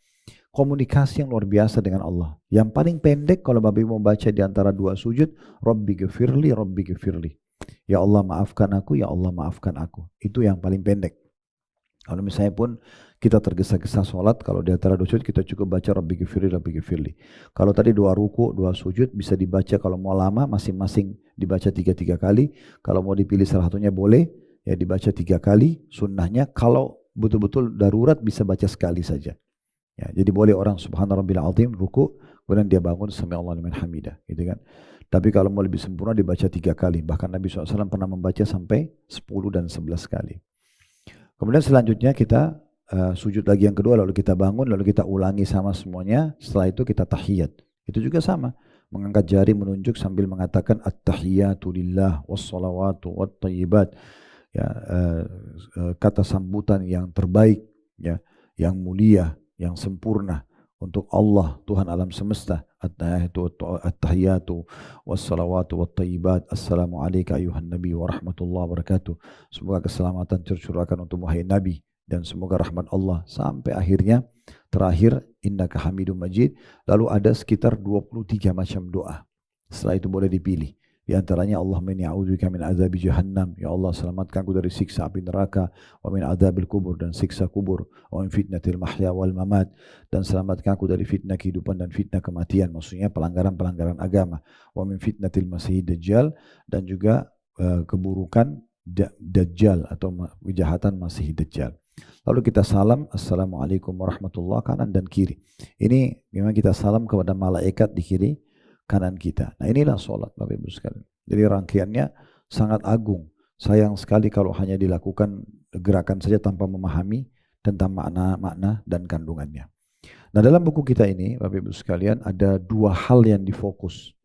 komunikasi yang luar biasa dengan Allah. Yang paling pendek kalau Bapak Ibu mau baca di antara dua sujud, Rabbi ghfirli, Rabbi ghfirli. Ya Allah maafkan aku, ya Allah maafkan aku. Itu yang paling pendek. Kalau misalnya pun kita tergesa-gesa sholat, kalau di antara dua sujud kita cukup baca Rabbi ghfirli, Rabbi ghfirli. Kalau tadi dua ruku, dua sujud bisa dibaca, kalau mau lama masing-masing dibaca 3 kali. Kalau mau dipilih salah satunya boleh, ya dibaca 3 kali. Sunnahnya kalau betul-betul darurat bisa baca sekali saja. Ya, jadi boleh orang Subhana Rabbil Azim ruku, kemudian dia bangun Sami Allah liman hamidah, gitu kan. Tapi kalau mau lebih sempurna dibaca 3 kali. Bahkan Nabi SAW pernah membaca sampai 10 dan 11 kali. Kemudian selanjutnya kita sujud lagi yang kedua, lalu kita bangun, lalu kita ulangi sama semuanya. Setelah itu kita tahiyat. Itu juga sama. Mengangkat jari menunjuk sambil mengatakan at-tahiyatu lillah wassalawatu wattayyibat. Ya, kata sambutan yang terbaik, ya, yang mulia, yang sempurna untuk Allah Tuhan alam semesta. At-tahiyatu wassalawatu wattayyibat. Assalamu alayka ayuhan nabi wa rahmatullahi wa barakatuh. Semoga keselamatan tercurahkan untuk wahai nabi dan semoga rahmat Allah, sampai akhirnya terakhir innaka hamidum majid. Lalu ada sekitar 23 macam doa. Setelah itu boleh dipilih. Di antaranya Allahumma inni a'udzubika min azabi jahannam, ya Allah selamatkanku dari siksa api neraka, wa min adzabil kubur, dan siksa kubur, wa min fitnatil mahya wal mamat, dan selamatkanku dari fitnah kehidupan dan fitnah kematian, maksudnya pelanggaran-pelanggaran agama, wa min fitnatil masih dajjal, dan juga keburukan dajjal atau kejahatan masih dajjal. Lalu kita salam, Assalamualaikum warahmatullahi kanan dan kiri. Ini memang kita salam kepada malaikat di kiri kanan kita. Nah inilah sholat Bapak Ibu sekalian. Jadi rangkaiannya sangat agung. Sayang sekali kalau hanya dilakukan gerakan saja tanpa memahami tentang makna-makna dan kandungannya. Nah dalam buku kita ini Bapak Ibu sekalian ada dua hal yang difokus.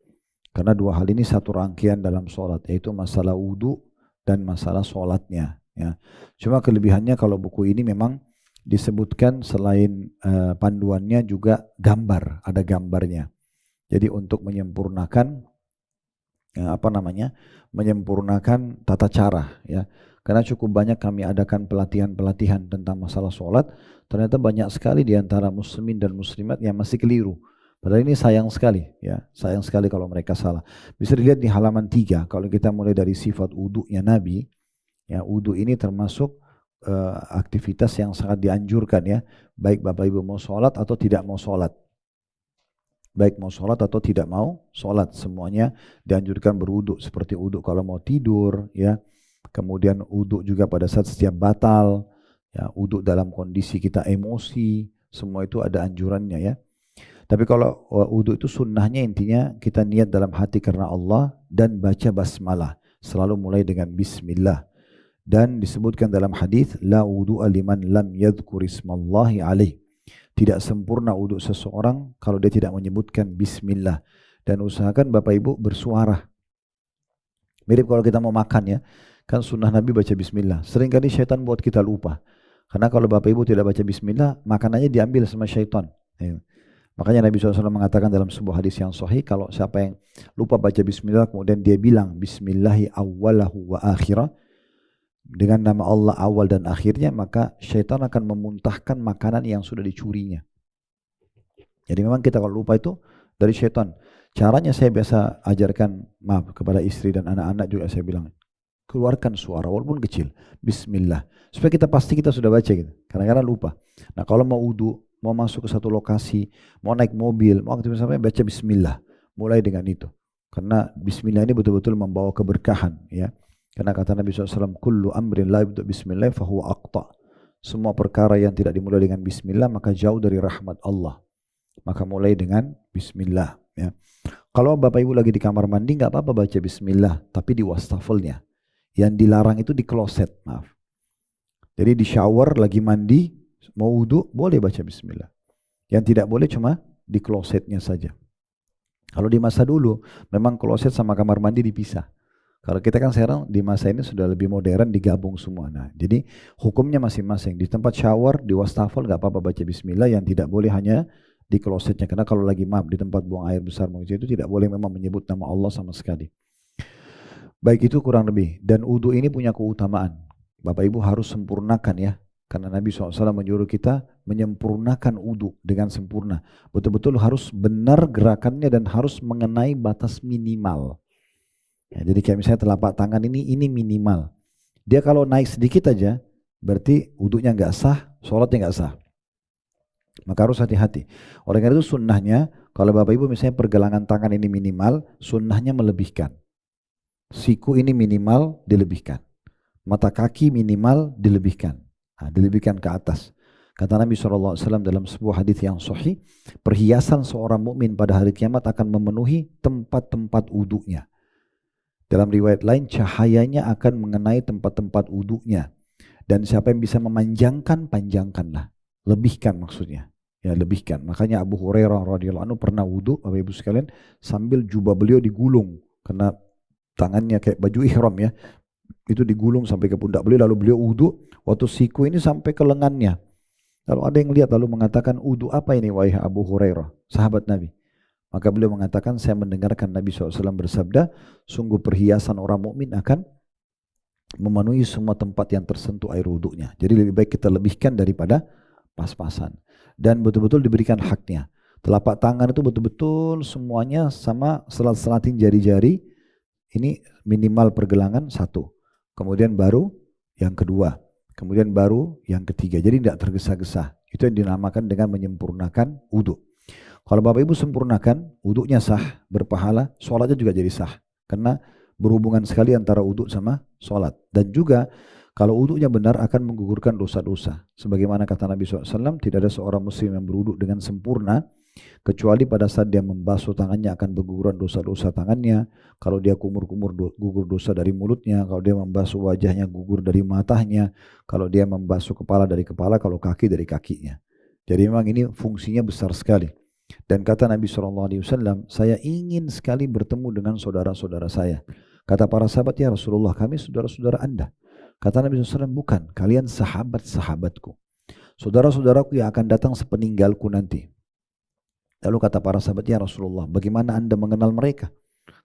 Karena dua hal ini satu rangkaian dalam sholat, yaitu masalah wudhu dan masalah sholatnya. Ya. Cuma kelebihannya kalau buku ini memang disebutkan selain panduannya juga gambar, ada gambarnya. Jadi untuk menyempurnakan menyempurnakan tata cara, ya. Karena cukup banyak kami adakan pelatihan-pelatihan tentang masalah sholat, ternyata banyak sekali di antara muslimin dan muslimat yang masih keliru. Padahal ini sayang sekali, ya, sayang sekali kalau mereka salah. Bisa dilihat di halaman 3, kalau kita mulai dari sifat wudhunya Nabi, ya, wudhu ini termasuk aktivitas yang sangat dianjurkan, ya, baik Bapak Ibu mau sholat atau tidak mau sholat. Baik mau sholat atau tidak mau sholat, semuanya dianjurkan berwudhu. Seperti wudhu kalau mau tidur, ya. Kemudian wudhu juga pada saat setiap batal, ya, wudhu dalam kondisi kita emosi, semua itu ada anjurannya, ya. Tapi kalau wudhu itu sunnahnya intinya kita niat dalam hati karena Allah dan baca basmalah. Selalu mulai dengan bismillah. Dan disebutkan dalam hadis la wudu'a liman lam yadhkur ismallahi alaih. Tidak sempurna wudhu seseorang kalau dia tidak menyebutkan bismillah. Dan usahakan Bapak Ibu bersuara. Mirip kalau kita mau makan, ya. Kan sunnah Nabi baca bismillah. Seringkali syaitan buat kita lupa. Karena kalau Bapak Ibu tidak baca bismillah, makanannya diambil sama syaitan. Makanya Nabi SAW mengatakan dalam sebuah hadis yang sahih, kalau siapa yang lupa baca bismillah kemudian dia bilang bismillahi awwalahu wa akhirah, dengan nama Allah awal dan akhirnya, maka syaitan akan memuntahkan makanan yang sudah dicurinya. Jadi memang kita kalau lupa itu dari syaitan. Caranya saya biasa ajarkan, maaf, kepada istri dan anak-anak juga saya bilang, keluarkan suara walaupun kecil, bismillah, supaya kita pasti kita sudah baca gitu. Kadang-kadang lupa. Nah kalau mau wudu, mau masuk ke satu lokasi, mau naik mobil, mau aktivitas sampai baca bismillah. Mulai dengan itu. Karena bismillah ini betul-betul membawa keberkahan, ya. Karena kata Nabi SAW, kullu amrin la yubda bismillah fahuwa aqta. Semua perkara yang tidak dimulai dengan bismillah maka jauh dari rahmat Allah. Maka mulai dengan bismillah, ya. Kalau Bapak Ibu lagi di kamar mandi nggak apa-apa baca bismillah, tapi di wastafelnya. Yang dilarang itu di kloset, maaf. Jadi di shower lagi mandi, mau wudhu boleh baca bismillah. Yang tidak boleh cuma di klosetnya saja. Kalau di masa dulu memang kloset sama kamar mandi dipisah. Kalau kita kan sekarang di masa ini sudah lebih modern, digabung semua. Nah, jadi hukumnya masing-masing. Di tempat shower, di wastafel nggak apa-apa baca bismillah, yang tidak boleh hanya di klosetnya. Karena kalau lagi maaf di tempat buang air besar itu tidak boleh memang menyebut nama Allah sama sekali. Baik, itu kurang lebih. Dan wudhu ini punya keutamaan. Bapak Ibu harus sempurnakan, ya. Karena Nabi SAW menyuruh kita menyempurnakan wudhu dengan sempurna. Betul-betul harus benar gerakannya dan harus mengenai batas minimal. Ya, jadi kayak misalnya telapak tangan ini minimal. Dia kalau naik sedikit aja, berarti wudhunya nggak sah, sholatnya nggak sah. Maka harus hati-hati. Oleh karena itu sunnahnya, kalau Bapak Ibu misalnya pergelangan tangan ini minimal, sunnahnya melebihkan. Siku ini minimal, dilebihkan. Mata kaki minimal, dilebihkan. Nah, dilebihkan ke atas. Kata Nabi SAW dalam sebuah hadis yang sahih, perhiasan seorang mukmin pada hari kiamat akan memenuhi tempat-tempat wudhunya. Dalam riwayat lain, cahayanya akan mengenai tempat-tempat wudhunya. Dan siapa yang bisa memanjangkan, panjangkanlah. Lebihkan maksudnya. Ya, lebihkan. Makanya Abu Hurairah radhiyallahu anhu pernah wudhu, Bapak Ibu sekalian, sambil jubah beliau digulung. Karena tangannya kayak baju ihram, ya. Itu digulung sampai ke pundak beliau, lalu beliau wudhu. Waktu siku ini sampai ke lengannya. Lalu ada yang lihat lalu mengatakan, wudhu apa ini wahai Abu Hurairah, sahabat Nabi? Maka beliau mengatakan, saya mendengarkan Nabi SAW bersabda, sungguh perhiasan orang mukmin akan memenuhi semua tempat yang tersentuh air wudhunya. Jadi lebih baik kita lebihkan daripada pas-pasan. Dan betul-betul diberikan haknya. Telapak tangan itu betul-betul semuanya sama selat-selatin jari-jari. Ini minimal pergelangan 1. Kemudian baru yang kedua. Kemudian baru yang ketiga. Jadi tidak tergesa-gesa. Itu yang dinamakan dengan menyempurnakan wudhu. Kalau Bapak Ibu sempurnakan, wudhunya sah, berpahala, sholatnya juga jadi sah. Karena berhubungan sekali antara wudhu sama sholat. Dan juga Kalau wudhunya benar akan menggugurkan dosa-dosa. Sebagaimana kata Nabi SAW, tidak ada seorang muslim yang berwudhu dengan sempurna, kecuali pada saat dia membasuh tangannya akan berguguran dosa-dosa tangannya. Kalau dia kumur-kumur gugur dosa dari mulutnya. Kalau dia membasuh wajahnya gugur dari matanya. Kalau dia membasuh kepala dari kepala, kalau kaki dari kakinya. Jadi memang ini fungsinya besar sekali. Dan kata Nabi SAW, saya ingin sekali bertemu dengan saudara-saudara saya. Kata para sahabat, ya Rasulullah, kami saudara-saudara Anda. Kata Nabi SAW, bukan, kalian sahabat-sahabatku. Saudara-saudaraku yang akan datang sepeninggalku nanti. Lalu kata para sahabat, ya Rasulullah, bagaimana Anda mengenal mereka?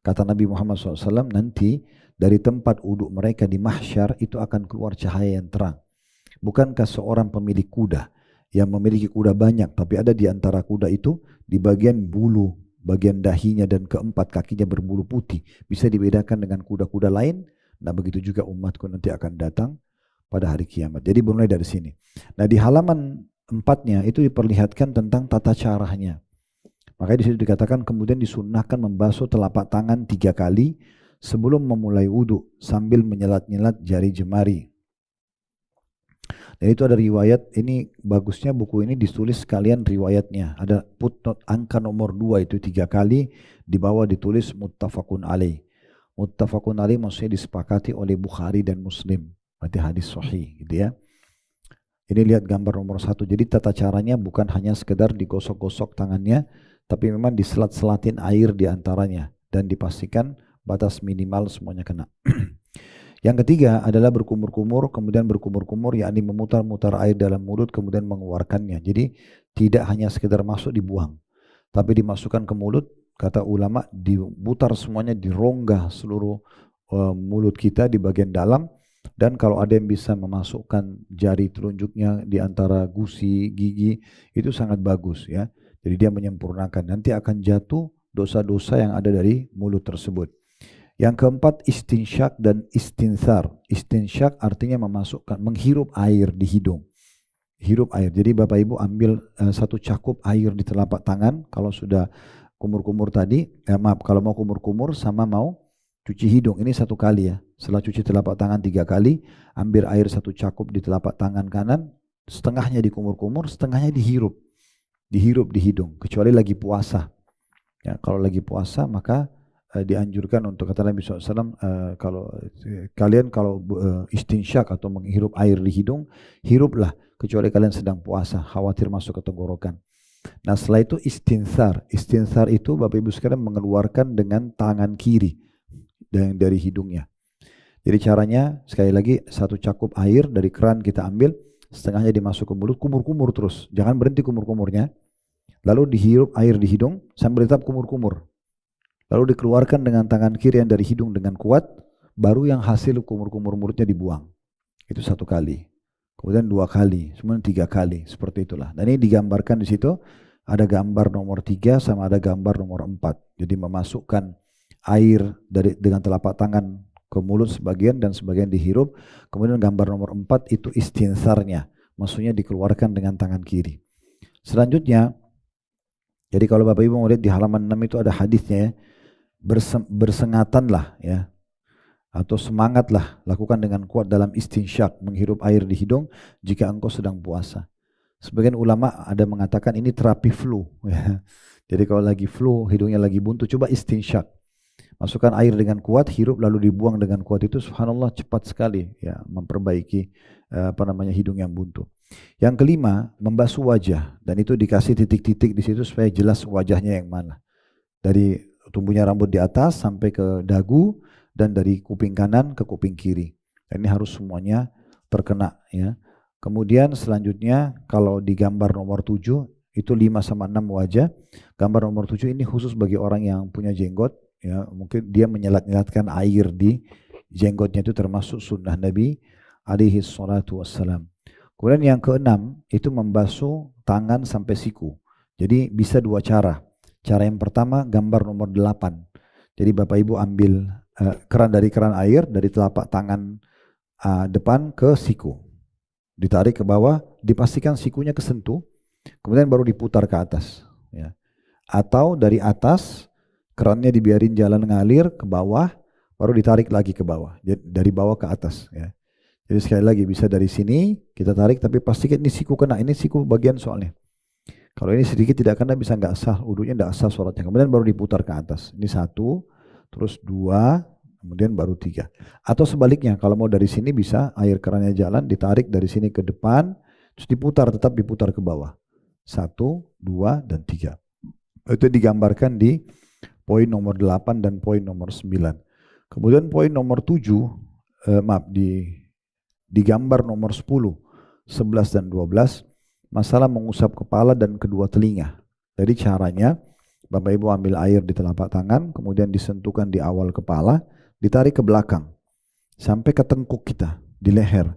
Kata Nabi Muhammad SAW, nanti dari tempat uduk mereka di mahsyar itu akan keluar cahaya yang terang. Bukankah seorang pemilik kuda yang memiliki kuda banyak, tapi ada di antara kuda itu di bagian bulu, bagian dahinya dan keempat kakinya berbulu putih, bisa dibedakan dengan kuda-kuda lain? Nah begitu juga umatku nanti akan datang pada hari kiamat. Jadi mulai dari sini. Nah di halaman 4-nya itu diperlihatkan tentang tata caranya. Makanya di situ dikatakan kemudian disunnahkan membasuh telapak tangan 3 kali sebelum memulai wudhu sambil menyelat-nyelat jari jemari. Dan itu ada riwayat, ini bagusnya buku ini ditulis sekalian riwayatnya. Ada footnote angka nomor 2 itu 3 kali, di bawah ditulis muttafaqun alaih. Muttafaqun alaih maksudnya disepakati oleh Bukhari dan Muslim. Berarti hadis sahih gitu ya. Ini lihat gambar nomor 1. Jadi tata caranya bukan hanya sekedar digosok-gosok tangannya, tapi memang diselat-selatin air di antaranya dan dipastikan batas minimal semuanya kena. Yang ketiga adalah berkumur-kumur, kemudian berkumur-kumur yakni memutar-mutar air dalam mulut kemudian mengeluarkannya. Jadi tidak hanya sekedar masuk dibuang, tapi dimasukkan ke mulut. Kata ulama diputar semuanya, dirongga seluruh mulut kita di bagian dalam. Dan kalau ada yang bisa memasukkan jari telunjuknya di antara gusi, gigi, itu sangat bagus ya. Jadi dia menyempurnakan. Nanti akan jatuh dosa-dosa yang ada dari mulut tersebut. Yang keempat istinsyak dan istinsar. Istinsyak artinya memasukkan, menghirup air di hidung. Hirup air. Jadi Bapak Ibu ambil 1 cakup air di telapak tangan. Kalau sudah kumur-kumur tadi, kalau mau kumur-kumur sama mau cuci hidung. Ini 1 kali ya. Setelah cuci telapak tangan 3 kali, ambil air 1 cakup di telapak tangan kanan, setengahnya dikumur-kumur, setengahnya dihirup. Dihirup di hidung. Kecuali lagi puasa. Ya, kalau lagi puasa maka dianjurkan untuk kata Nabi SAW, kalau kalian istinsyak atau menghirup air di hidung, hiruplah kecuali kalian sedang puasa, khawatir masuk ke tenggorokan. Nah setelah itu istinsar. Istinsar itu Bapak Ibu sekalian mengeluarkan dengan tangan kiri dari hidungnya. Jadi caranya sekali lagi 1 cakup air dari keran kita ambil, setengahnya dimasuk ke mulut, kumur-kumur terus, jangan berhenti kumur-kumurnya. Lalu dihirup air di hidung sambil tetap kumur-kumur. Lalu dikeluarkan dengan tangan kiri yang dari hidung dengan kuat, baru yang hasil kumur-kumur mulutnya dibuang. Itu 1 kali. Kemudian 2 kali, semuanya 3 kali, seperti itulah. Dan ini digambarkan di situ, ada gambar nomor 3 sama ada gambar nomor 4. Jadi memasukkan air dengan telapak tangan ke mulut sebagian dan sebagian dihirup. Kemudian gambar nomor 4 itu istinsarnya, maksudnya dikeluarkan dengan tangan kiri. Selanjutnya, jadi kalau Bapak Ibu mau lihat di halaman 6 itu ada hadisnya ya, bersengatanlah ya, atau semangatlah, lakukan dengan kuat dalam istinsyak, menghirup air di hidung jika engkau sedang puasa. Sebagian ulama ada mengatakan ini terapi flu ya. Jadi kalau lagi flu, hidungnya lagi buntu, coba istinsyak. Masukkan air dengan kuat, hirup lalu dibuang dengan kuat, itu subhanallah cepat sekali ya memperbaiki hidung yang buntu. Yang kelima, membasuh wajah, dan itu dikasih titik-titik di situ supaya jelas wajahnya yang mana. Dari tumbuhnya rambut di atas sampai ke dagu dan dari kuping kanan ke kuping kiri. Dan ini harus semuanya terkena ya. Kemudian selanjutnya kalau di gambar nomor 7 itu 5 sama 6 wajah. Gambar nomor 7 ini khusus bagi orang yang punya jenggot ya, mungkin dia menyelat-nyelatkan air di jenggotnya, itu termasuk sunnah Nabi alaihi salatu wassalam. Kemudian yang keenam itu membasuh tangan sampai siku. Jadi bisa 2 cara. Cara yang pertama gambar nomor 8. Jadi Bapak Ibu ambil keran air dari telapak tangan depan ke siku. Ditarik ke bawah, dipastikan sikunya kesentuh, kemudian baru diputar ke atas. Ya. Atau dari atas, kerannya dibiarin jalan ngalir ke bawah, baru ditarik lagi ke bawah. Jadi dari bawah ke atas. Ya. Jadi sekali lagi bisa dari sini kita tarik, tapi pastikan ini siku kena, ini siku bagian soalnya. Kalau ini sedikit tidak kena bisa nggak sah, wudunya nggak sah sholatnya. Kemudian baru diputar ke atas. Ini satu, terus dua, kemudian baru tiga. Atau sebaliknya, kalau mau dari sini bisa air kerannya jalan, ditarik dari sini ke depan, terus diputar, tetap diputar ke bawah. Satu, dua, dan tiga. Itu digambarkan di poin nomor 8 dan poin nomor 9. Kemudian poin nomor 7, di gambar nomor 10, 11 dan 12, masalah mengusap kepala dan kedua telinga. Jadi caranya, Bapak Ibu ambil air di telapak tangan, kemudian disentuhkan di awal kepala, ditarik ke belakang, sampai ke tengkuk kita, di leher.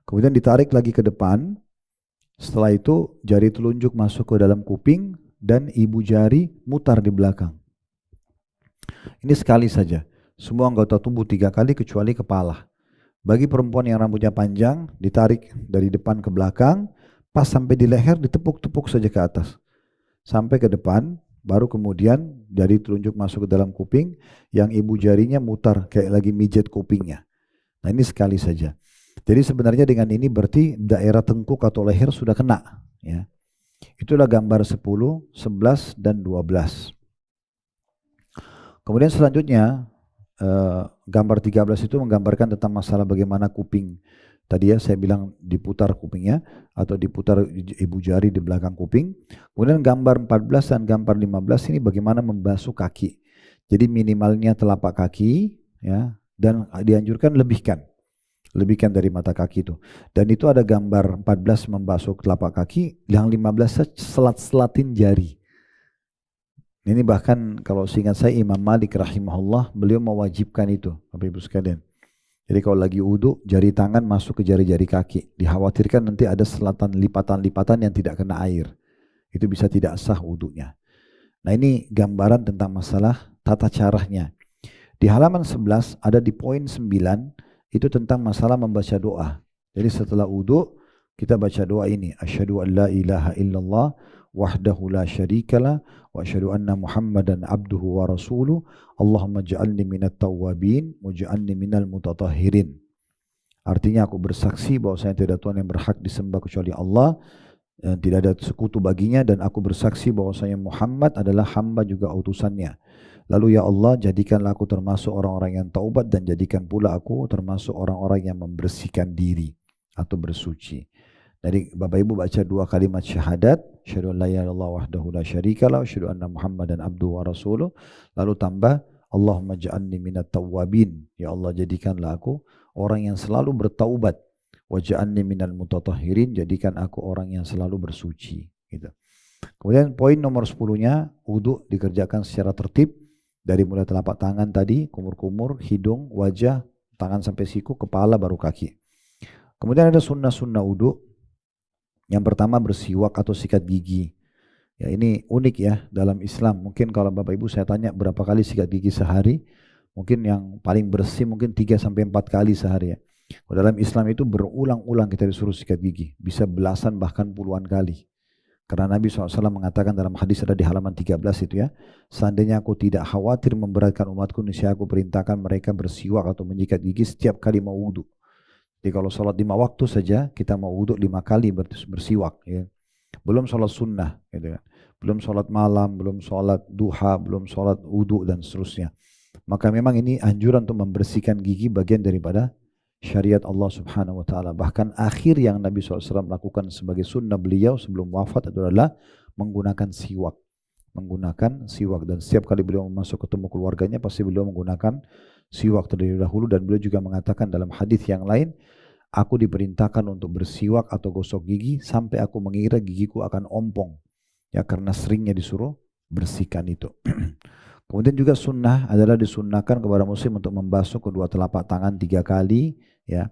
Kemudian ditarik lagi ke depan, setelah itu jari telunjuk masuk ke dalam kuping, dan ibu jari mutar di belakang. Ini sekali saja. Semua anggota tubuh 3 kali kecuali kepala. Bagi perempuan yang rambutnya panjang, ditarik dari depan ke belakang, pas sampai di leher ditepuk-tepuk saja ke atas. Sampai ke depan, baru kemudian jari telunjuk masuk ke dalam kuping, yang ibu jarinya mutar kayak lagi mijet kupingnya. Nah ini sekali saja. Jadi sebenarnya dengan ini berarti daerah tengkuk atau leher sudah kena. Ya. Itulah gambar 10, 11, dan 12. Kemudian selanjutnya, gambar 13 itu menggambarkan tentang masalah bagaimana kuping. Tadi ya saya bilang diputar kupingnya atau diputar ibu jari di belakang kuping. Kemudian gambar 14 dan gambar 15 ini bagaimana membasuh kaki. Jadi minimalnya telapak kaki ya, dan dianjurkan lebihkan dari mata kaki itu. Dan itu ada gambar 14 membasuh telapak kaki, yang 15 selat-selatin jari. Ini bahkan kalau seingat saya Imam Malik rahimahullah, beliau mewajibkan itu, Bapak Ibu sekalian. Jadi kalau lagi wudu, jari tangan masuk ke jari-jari kaki. Dikhawatirkan nanti ada selatan lipatan-lipatan yang tidak kena air. Itu bisa tidak sah wudunya. Nah ini gambaran tentang masalah tata caranya. Di halaman 11 ada di poin 9, itu tentang masalah membaca doa. Jadi setelah wudu, kita baca doa ini. Asyhadu an la ilaha illallah wahdahu la syarikalah wa asyhadu anna Muhammadan abduhu wa rasuluh. Allahumma ja'alni minat tawwabin wa ja'alni minal mutatahhirin. Artinya aku bersaksi bahwasanya tidak ada Tuhan yang berhak disembah kecuali Allah, dan tidak ada sekutu baginya, dan aku bersaksi bahwasanya Muhammad adalah hamba juga utusannya. Lalu ya Allah, jadikanlah aku termasuk orang-orang yang taubat, dan jadikan pula aku termasuk orang-orang yang membersihkan diri atau bersuci. Jadi Bapak Ibu baca 2 kalimat syahadat, asyhadu an la ilaha illallah wahdahu la syarikalah, asyhadu anna Muhammadan abduhu wa rasuluh, lalu tambah Allahumma ja'alni minat tawwabin, ya Allah jadikanlah aku orang yang selalu bertaubat, wa ja'alni minal mutatahhirin, jadikan aku orang yang selalu bersuci, gitu. Kemudian poin nomor 10-nya, wudu dikerjakan secara tertib dari mulai telapak tangan tadi, kumur-kumur, hidung, wajah, tangan sampai siku, kepala, baru kaki. Kemudian ada sunnah-sunnah wudu. Yang pertama bersiwak atau sikat gigi. Ya ini unik ya dalam Islam. Mungkin kalau Bapak Ibu saya tanya berapa kali sikat gigi sehari, mungkin yang paling bersih mungkin 3-4 kali sehari ya. Dalam Islam itu berulang-ulang kita disuruh sikat gigi. Bisa belasan bahkan puluhan kali. Karena Nabi SAW mengatakan dalam hadis ada di halaman 13 itu ya. Seandainya aku tidak khawatir memberatkan umatku, niscaya aku perintahkan mereka bersiwak atau menyikat gigi setiap kali mau wudu. Jadi kalau sholat 5 waktu saja, kita mau wudhu 5 kali bersiwak. Ya. Belum sholat sunnah, gitu kan. Belum sholat malam, belum sholat duha, belum sholat wudhu dan seterusnya. Maka memang ini anjuran untuk membersihkan gigi bagian daripada syariat Allah Subhanahu Wa Taala. Bahkan akhir yang Nabi SAW lakukan sebagai sunnah beliau sebelum wafat adalah menggunakan siwak. Menggunakan siwak, dan setiap kali beliau masuk ketemu keluarganya pasti beliau menggunakan siwak terlebih dahulu. Dan beliau juga mengatakan dalam hadis yang lain, aku diperintahkan untuk bersiwak atau gosok gigi sampai aku mengira gigiku akan ompong, ya karena seringnya disuruh bersihkan itu. Kemudian juga sunnah adalah disunnahkan kepada muslim untuk membasuh kedua telapak tangan 3 kali, ya.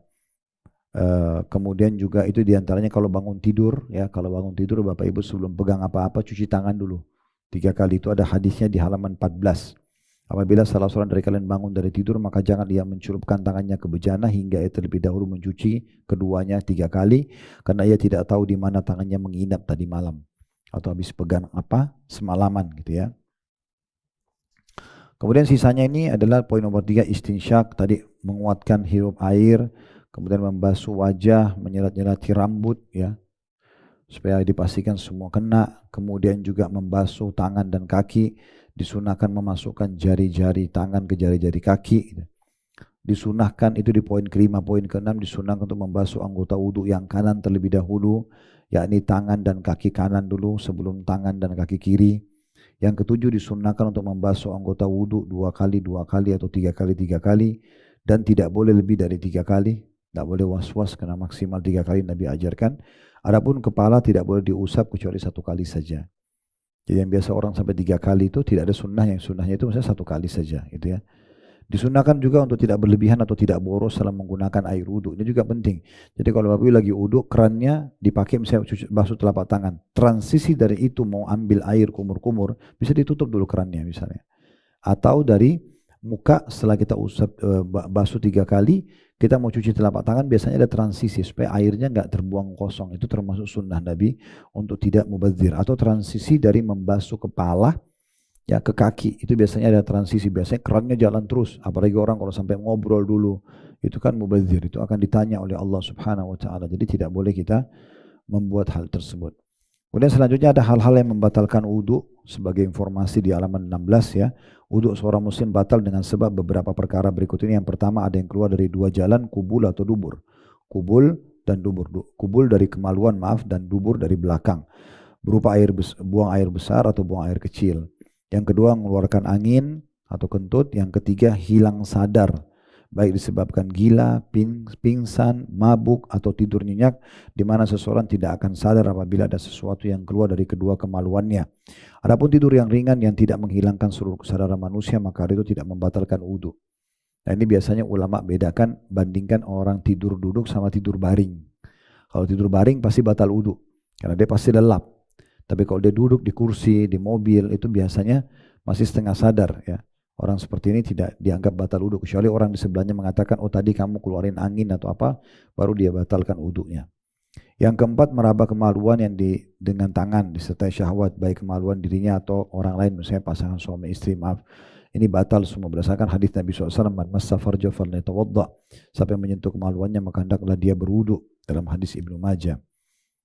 Kemudian juga itu diantaranya kalau bangun tidur, ya kalau bangun tidur Bapak Ibu sebelum pegang apa-apa cuci tangan dulu 3 kali. Itu ada hadisnya di halaman 14. Apabila salah seorang dari kalian bangun dari tidur, maka jangan ia mencelupkan tangannya ke bejana hingga ia terlebih dahulu mencuci keduanya 3 kali, karena ia tidak tahu di mana tangannya menginap tadi malam atau habis pegang apa semalaman, gitu ya. Kemudian sisanya ini adalah poin nomor 3, istinsyak, tadi menguatkan hirup air, kemudian membasuh wajah, menyelat-nyelati rambut ya, supaya dipastikan semua kena, kemudian juga membasuh tangan dan kaki, disunahkan memasukkan jari-jari tangan ke jari-jari kaki gitu. Disunahkan itu di poin kelima. Poin keenam, disunahkan untuk membasuh anggota wudhu yang kanan terlebih dahulu, yakni tangan dan kaki kanan dulu sebelum tangan dan kaki kiri. Yang ketujuh, disunahkan untuk membasuh anggota wudhu 2 kali atau 3 kali, dan tidak boleh lebih dari 3 kali. Tidak boleh was-was karena maksimal 3 kali Nabi ajarkan. Adapun kepala tidak boleh diusap kecuali 1 kali saja. Jadi yang biasa orang sampai 3 kali itu tidak ada sunnahnya. Yang sunnahnya itu misalnya 1 kali saja, gitu ya. Disunahkan juga untuk tidak berlebihan atau tidak boros dalam menggunakan air wudhu. Ini juga penting. Jadi kalau Bapak Ibu lagi wudhu, kerannya dipakai misalnya basuh telapak tangan. Transisi dari itu mau ambil air kumur-kumur, bisa ditutup dulu kerannya misalnya. Atau dari muka setelah kita usap basuh 3 kali, kita mau cuci telapak tangan, biasanya ada transisi supaya airnya nggak terbuang kosong. Itu termasuk sunnah Nabi untuk tidak mubazir. Atau transisi dari membasuh kepala ya ke kaki, itu biasanya ada transisi. Biasanya kerannya jalan terus, apalagi orang kalau sampai ngobrol dulu, itu kan mubazir, itu akan ditanya oleh Allah Subhanahu wa taala. Jadi tidak boleh kita membuat hal tersebut. Kemudian selanjutnya ada hal-hal yang membatalkan wudhu. Sebagai informasi di halaman 16 ya, wudhu seorang muslim batal dengan sebab beberapa perkara berikut ini. Yang pertama, ada yang keluar dari 2 jalan, kubul atau dubur. Kubul dan dubur. Kubul dari kemaluan, dan dubur dari belakang, berupa buang air besar atau buang air kecil. Yang kedua, mengeluarkan angin atau kentut. Yang ketiga, hilang sadar, baik disebabkan gila, pingsan, mabuk, atau tidur nyenyak, di mana seseorang tidak akan sadar apabila ada sesuatu yang keluar dari kedua kemaluannya. Adapun tidur yang ringan yang tidak menghilangkan seluruh kesadaran manusia, maka itu tidak membatalkan wudhu. Nah ini biasanya ulama bedakan, bandingkan orang tidur duduk sama tidur baring. Kalau tidur baring pasti batal wudhu, karena dia pasti lelap. Tapi kalau dia duduk di kursi, di mobil, itu biasanya masih setengah sadar ya. Orang seperti ini tidak dianggap batal wudhu, kecuali orang di sebelahnya mengatakan, oh tadi kamu keluarin angin atau apa, baru dia batalkan wudhunya. Yang keempat, meraba kemaluan yang dengan tangan disertai syahwat, baik kemaluan dirinya atau orang lain, misalnya pasangan suami istri, maaf. Ini batal semua berdasarkan hadis Nabi SAW, man massa farja falyatawadda. Siapa yang menyentuh kemaluannya maka hendaklah dia berwudhu, dalam hadis Ibnu Majah.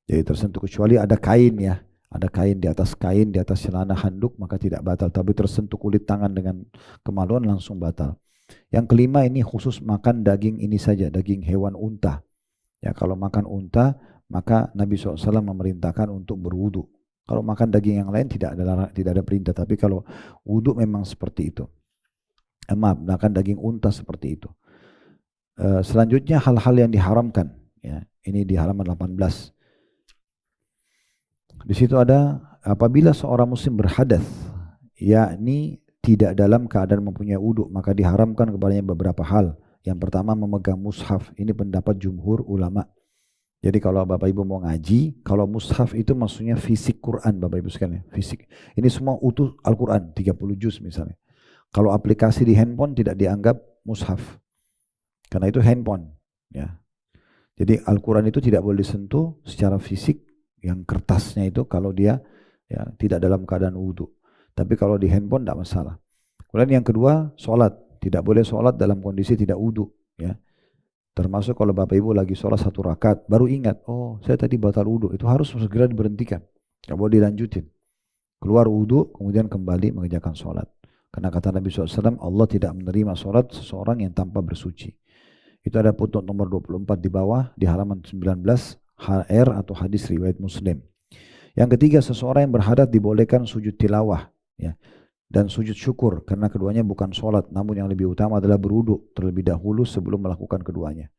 Jadi tersentuh, kecuali ada kain ya. Ada kain, di atas celana handuk, maka tidak batal. Tapi tersentuh kulit tangan dengan kemaluan langsung batal. Yang kelima, ini khusus makan daging ini saja, daging hewan unta. Ya, kalau makan unta, maka Nabi SAW memerintahkan untuk berwudu. Kalau makan daging yang lain tidak ada perintah. Tapi kalau wudu memang seperti itu. Maaf, makan daging unta seperti itu. Selanjutnya hal-hal yang diharamkan. Ya, ini di halaman 18. Di situ ada, apabila seorang muslim berhadas, yakni tidak dalam keadaan mempunyai wudhu, maka diharamkan kepadanya beberapa hal. Yang pertama, memegang mushaf. Ini pendapat jumhur ulama. Jadi kalau Bapak Ibu mau ngaji, kalau mushaf itu maksudnya fisik Quran, Bapak Ibu sekalian, fisik. Ini semua utuh Al-Quran, 30 juz misalnya. Kalau aplikasi di handphone tidak dianggap mushaf, karena itu handphone. Ya. Jadi Al-Quran itu tidak boleh disentuh secara fisik, yang kertasnya itu kalau dia ya, tidak dalam keadaan wudhu. Tapi kalau di handphone tidak masalah. Kemudian yang kedua, sholat. Tidak boleh sholat dalam kondisi tidak wudhu. Ya. Termasuk kalau Bapak Ibu lagi sholat 1 rakaat, baru ingat, oh saya tadi batal wudhu. Itu harus segera diberhentikan. Tidak boleh dilanjutin. Keluar wudhu, kemudian kembali mengerjakan sholat. Karena kata Nabi SAW, Allah tidak menerima sholat seseorang yang tanpa bersuci. Itu ada footnote nomor 24 di bawah, di halaman 19, HR atau hadis riwayat Muslim. Yang ketiga, seseorang yang berhadas dibolehkan sujud tilawah ya, dan sujud syukur, karena keduanya bukan sholat, namun yang lebih utama adalah berwudu terlebih dahulu sebelum melakukan keduanya.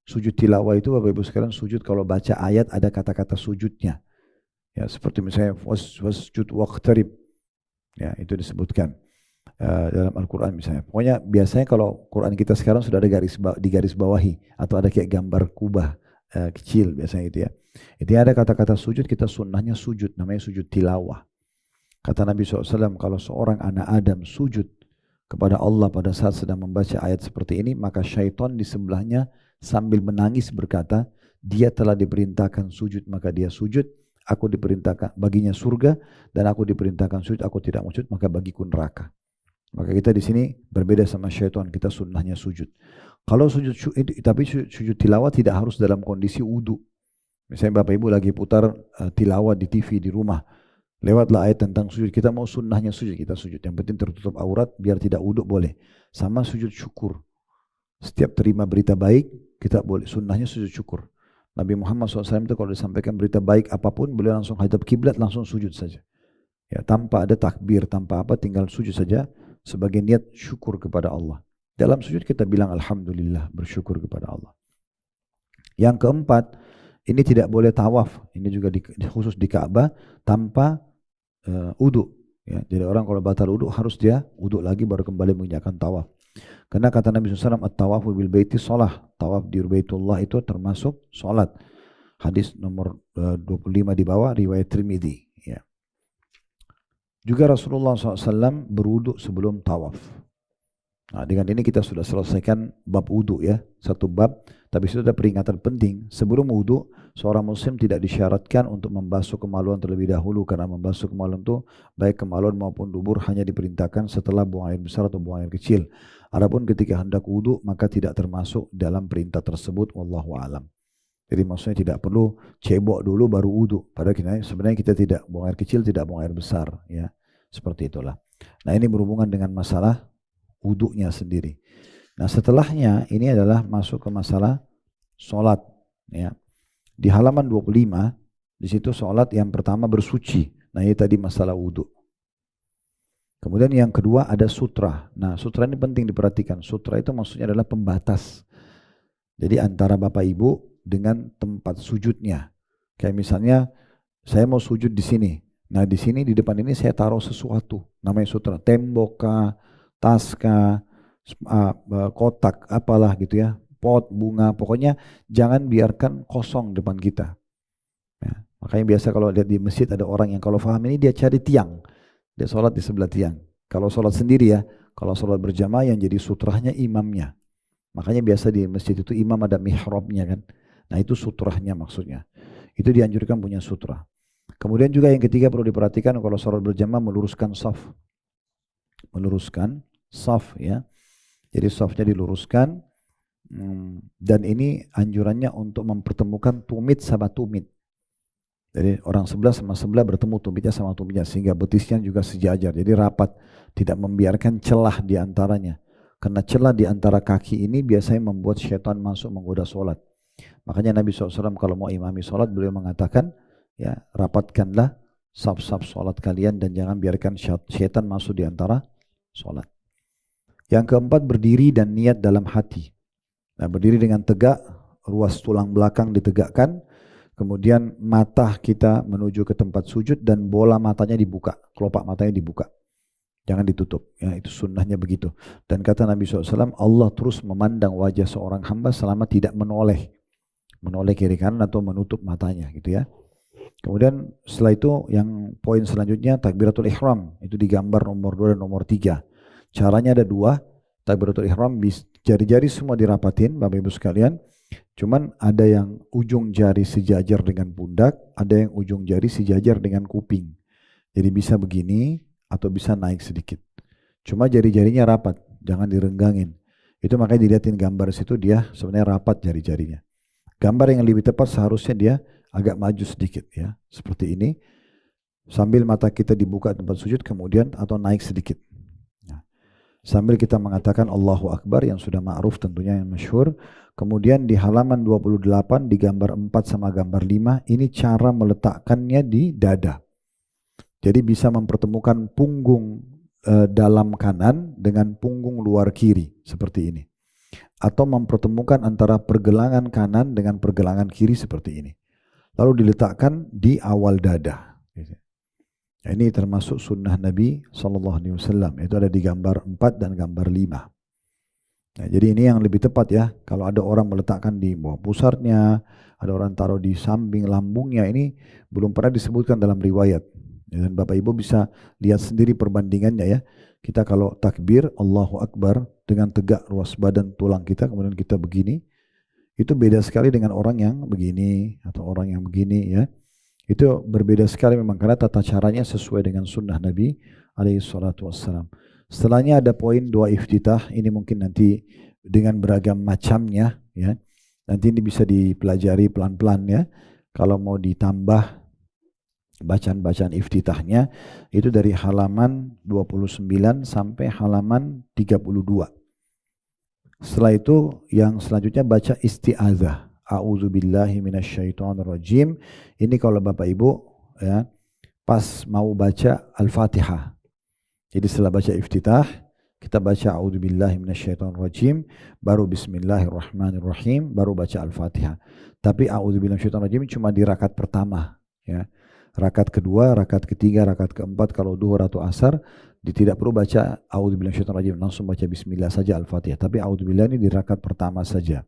Sujud tilawah itu Bapak Ibu sekalian, sujud kalau baca ayat ada kata-kata sujudnya ya, seperti misalnya wasjud waqtarib ya, itu disebutkan dalam Al-Quran misalnya. Pokoknya biasanya kalau Quran kita sekarang sudah ada digaris bawahi atau ada kayak gambar kubah kecil biasanya itu ya. Itu ada kata-kata sujud, kita sunnahnya sujud, namanya sujud tilawah. Kata Nabi SAW, kalau seorang anak Adam sujud kepada Allah pada saat sedang membaca ayat seperti ini, maka syaitan di sebelahnya sambil menangis berkata, dia telah diperintahkan sujud maka dia sujud, aku diperintahkan baginya surga, dan aku diperintahkan sujud, aku tidak mau sujud, maka bagiku neraka. Maka kita di sini berbeda sama syaitan, kita sunnahnya sujud. Kalau tapi sujud tilawah tidak harus dalam kondisi wudu. Misalnya Bapak Ibu lagi putar tilawah di TV di rumah, lewatlah ayat tentang sujud, kita mau sunnahnya sujud, kita sujud. Yang penting tertutup aurat, biar tidak wudu boleh. Sama sujud syukur. Setiap terima berita baik, kita boleh sunnahnya sujud syukur. Nabi Muhammad SAW itu kalau disampaikan berita baik apapun, beliau langsung hadap kiblat, langsung sujud saja. Ya, tanpa ada takbir, tanpa apa, tinggal sujud saja sebagai niat syukur kepada Allah. Dalam sujud kita bilang alhamdulillah, bersyukur kepada Allah. Yang keempat, ini tidak boleh tawaf. Ini juga khusus di Ka'bah tanpa wudu. Ya, jadi orang kalau batal wudu harus dia wudu lagi baru kembali mengerjakan tawaf. Karena kata Nabi SAW, at-tawafu bil baiti sholah. Tawaf di Baitullah itu termasuk sholat. Hadis nomor 25 di bawah, riwayat Tirmidzi. Ya. Juga Rasulullah SAW berwudu sebelum tawaf. Nah, dengan ini kita sudah selesaikan bab wudu ya, satu bab. Tapi itu ada peringatan penting. Sebelum wudu, seorang muslim tidak disyaratkan untuk membasuh kemaluan terlebih dahulu, karena membasuh kemaluan itu baik kemaluan maupun dubur hanya diperintahkan setelah buang air besar atau buang air kecil. Adapun ketika hendak wudu maka tidak termasuk dalam perintah tersebut, wallahu alam. Jadi maksudnya tidak perlu cebok dulu baru wudu. Padahal sebenarnya kita tidak buang air kecil, tidak buang air besar ya. Seperti itulah. Nah, ini berhubungan dengan masalah wudunya sendiri. Nah, setelahnya ini adalah masuk ke masalah sholat ya. Di halaman 25 di situ sholat yang pertama bersuci. Nah, ini tadi masalah wudu. Kemudian yang kedua ada sutra. Nah, sutra ini penting diperhatikan. Sutra itu maksudnya adalah pembatas. Jadi antara Bapak Ibu dengan tempat sujudnya. Kayak misalnya saya mau sujud di sini. Nah, di sini di depan ini saya taruh sesuatu. Namanya sutra. Tembok kah, tas kah, kotak apalah gitu ya. Pot, bunga. Pokoknya jangan biarkan kosong depan kita. Ya, makanya biasa kalau lihat di masjid ada orang yang kalau paham ini dia cari tiang. Dia sholat di sebelah tiang. Kalau sholat sendiri ya, kalau sholat berjamaah yang jadi sutrahnya imamnya. Makanya biasa di masjid itu imam ada mihrabnya kan. Nah, itu sutrahnya maksudnya. Itu dianjurkan punya sutra. Kemudian juga yang ketiga perlu diperhatikan kalau sholat berjamaah meluruskan saf. Meluruskan saf ya. Jadi safnya diluruskan. Dan ini anjurannya untuk mempertemukan tumit sama tumit. Jadi orang sebelah sama sebelah bertemu tumitnya sama tumitnya sehingga betisnya juga sejajar. Jadi rapat, tidak membiarkan celah di antaranya. Karena celah di antara kaki ini biasanya membuat syaitan masuk menggoda sholat. Makanya Nabi SAW kalau mau imami sholat beliau mengatakan, ya rapatkanlah saf-saf sholat kalian dan jangan biarkan syaitan masuk di antara sholat. Yang keempat berdiri dan niat dalam hati. Nah, berdiri dengan tegak, ruas tulang belakang ditegakkan. Kemudian mata kita menuju ke tempat sujud dan bola matanya dibuka, kelopak matanya dibuka. Jangan ditutup, ya itu sunnahnya begitu. Dan kata Nabi SAW, Allah terus memandang wajah seorang hamba selama tidak menoleh kiri kanan atau menutup matanya gitu ya. Kemudian setelah itu yang poin selanjutnya takbiratul ihram, itu digambar nomor 2 dan nomor 3. Caranya ada 2, takbiratul ihram jari-jari semua dirapatin Bapak Ibu sekalian. Cuman ada yang ujung jari sejajar dengan pundak, ada yang ujung jari sejajar dengan kuping. Jadi bisa begini atau bisa naik sedikit. Cuma jari-jarinya rapat, jangan direnggangin. Itu makanya dilihatin gambar situ dia sebenarnya rapat jari-jarinya. Gambar yang lebih tepat seharusnya dia agak maju sedikit ya, seperti ini. Sambil mata kita dibuka tempat sujud kemudian atau naik sedikit. Sambil kita mengatakan Allahu Akbar yang sudah ma'ruf tentunya yang masyhur. Kemudian di halaman 28 di gambar 4 sama gambar 5 ini cara meletakkannya di dada. Jadi bisa mempertemukan punggung dalam kanan dengan punggung luar kiri seperti ini. Atau mempertemukan antara pergelangan kanan dengan pergelangan kiri seperti ini. Lalu diletakkan di awal dada. Nah, ini termasuk sunnah Nabi SAW. Itu ada di gambar 4 dan gambar 5. Nah, jadi ini yang lebih tepat ya. Kalau ada orang meletakkan di bawah pusarnya, ada orang taruh di samping lambungnya, ini belum pernah disebutkan dalam riwayat. Dan Bapak Ibu bisa lihat sendiri perbandingannya ya. Kita kalau takbir Allahu Akbar dengan tegak ruas badan tulang kita, kemudian kita begini, itu beda sekali dengan orang yang begini atau orang yang begini ya. Itu berbeda sekali memang karena tata caranya sesuai dengan sunnah Nabi alaihi salatu wassalam. Setelahnya ada poin doa iftitah, ini mungkin nanti dengan beragam macamnya ya. Nanti ini bisa dipelajari pelan-pelan ya. Kalau mau ditambah bacaan-bacaan iftitahnya itu dari halaman 29 sampai halaman 32. Setelah itu yang selanjutnya baca isti'adzah. A'udzubillahi minasyaitonirrajim. Ini kalau Bapak Ibu ya pas mau baca Al-Fatihah. Jadi setelah baca iftitah kita baca a'udzubillahi minasyaitonirrajim, baru bismillahirrahmanirrahim, baru baca Al-Fatihah. Tapi a'udzubillahi minasyaitonirrajim cuma di rakaat pertama ya. Rakaat kedua, rakaat ketiga, rakaat keempat kalau duhur atau asar tidak perlu baca a'udzubillahi minasyaitonirrajim, langsung baca bismillah saja Al-Fatihah. Tapi a'udzubillah ini di rakaat pertama saja.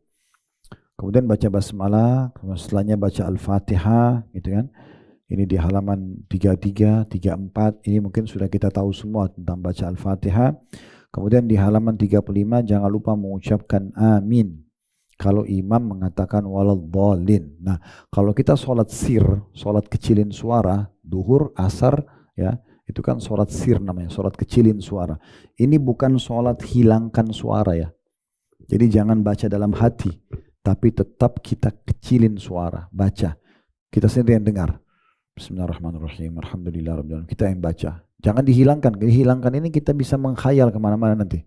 Kemudian baca basmalah, setelahnya baca Al-Fatihah gitu kan. Ini di halaman 33, 34, ini mungkin sudah kita tahu semua tentang baca Al-Fatihah. Kemudian di halaman 35 jangan lupa mengucapkan amin kalau imam mengatakan waladhdallin. Nah, kalau kita sholat sir, sholat kecilin suara, duhur, asar, ya, itu kan sholat sir namanya, sholat kecilin suara. Ini bukan sholat hilangkan suara ya. Jadi jangan baca dalam hati, tapi tetap kita kecilin suara, baca. Kita sendiri yang dengar. Bismillahirrahmanirrahim, alhamdulillahirrahmanirrahim. Kita yang baca. Jangan dihilangkan. Dihilangkan ini kita bisa menghayal kemana-mana nanti.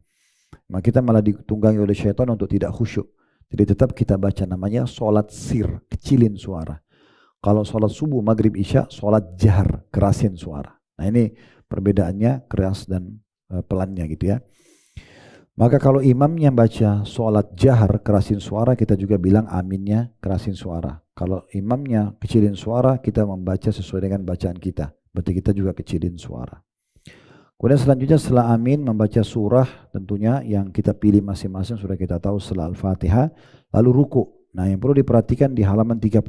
Maka kita malah ditunggangi oleh syaitan untuk tidak khusyuk. Jadi tetap kita baca, namanya sholat sir, kecilin suara. Kalau sholat subuh, maghrib, isya, sholat jahar, kerasin suara. Nah ini perbedaannya keras dan pelannya gitu ya. Maka kalau imamnya baca sholat jahar, kerasin suara, kita juga bilang aminnya kerasin suara. Kalau imamnya kecilin suara, kita membaca sesuai dengan bacaan kita. Berarti kita juga kecilin suara. Kemudian selanjutnya setelah amin membaca surah tentunya yang kita pilih masing-masing sudah kita tahu setelah Al-Fatihah. Lalu ruku. Nah yang perlu diperhatikan di halaman 37.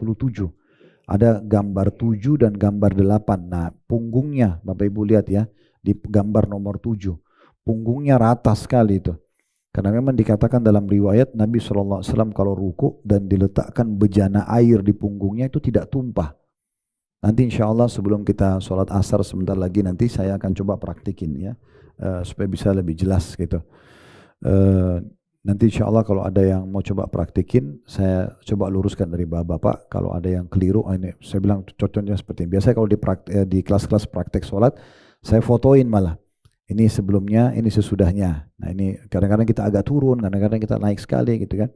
Ada gambar 7 dan gambar 8. Nah punggungnya Bapak Ibu lihat ya di gambar nomor 7. Punggungnya rata sekali itu. Karena memang dikatakan dalam riwayat Nabi SAW kalau ruku dan diletakkan bejana air di punggungnya itu tidak tumpah. Nanti insya Allah sebelum kita sholat asar sebentar lagi nanti saya akan coba praktikin ya. Supaya bisa lebih jelas gitu. Nanti insya Allah kalau ada yang mau coba praktikin saya coba luruskan dari bapak-bapak. Kalau ada yang keliru, ini saya bilang contohnya seperti ini. Biasanya kalau di kelas-kelas praktek sholat saya fotoin malah. Ini sebelumnya, ini sesudahnya. Nah ini kadang-kadang kita agak turun, kadang-kadang kita naik sekali gitu kan.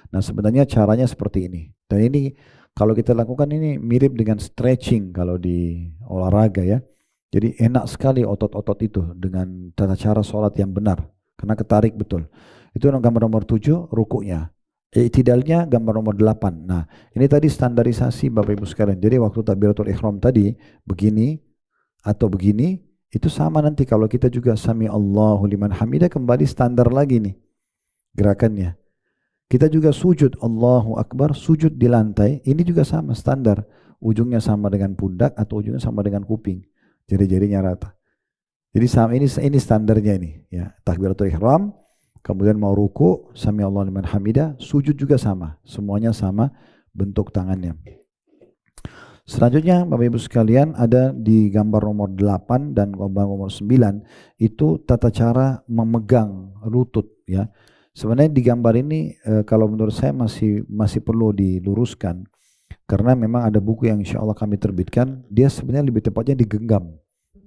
Nah sebenarnya caranya seperti ini. Dan ini kalau kita lakukan ini mirip dengan stretching kalau di olahraga ya. Jadi enak sekali otot-otot itu dengan tata cara sholat yang benar. Karena ketarik betul. Itu gambar nomor 7 rukuknya. I'tidalnya gambar nomor 8. Nah ini tadi standarisasi Bapak Ibu sekalian. Jadi waktu takbiratul ihram tadi begini atau begini. Itu sama nanti kalau kita juga sami Allahu liman hamidah kembali standar lagi nih gerakannya. Kita juga sujud Allahu Akbar, sujud di lantai, ini juga sama standar. Ujungnya sama dengan pundak atau ujungnya sama dengan kuping. Jari-jarinya rata. Jadi sama ini standarnya ini ya. Takbiratul ihram, kemudian mau ruku, sami Allahu liman hamidah, sujud juga sama. Semuanya sama bentuk tangannya. Selanjutnya Bapak Ibu sekalian ada di gambar nomor 8 dan gambar nomor 9 itu tata cara memegang lutut ya. Sebenarnya di gambar ini kalau menurut saya masih perlu diluruskan karena memang ada buku yang insya Allah kami terbitkan, dia sebenarnya lebih tepatnya digenggam.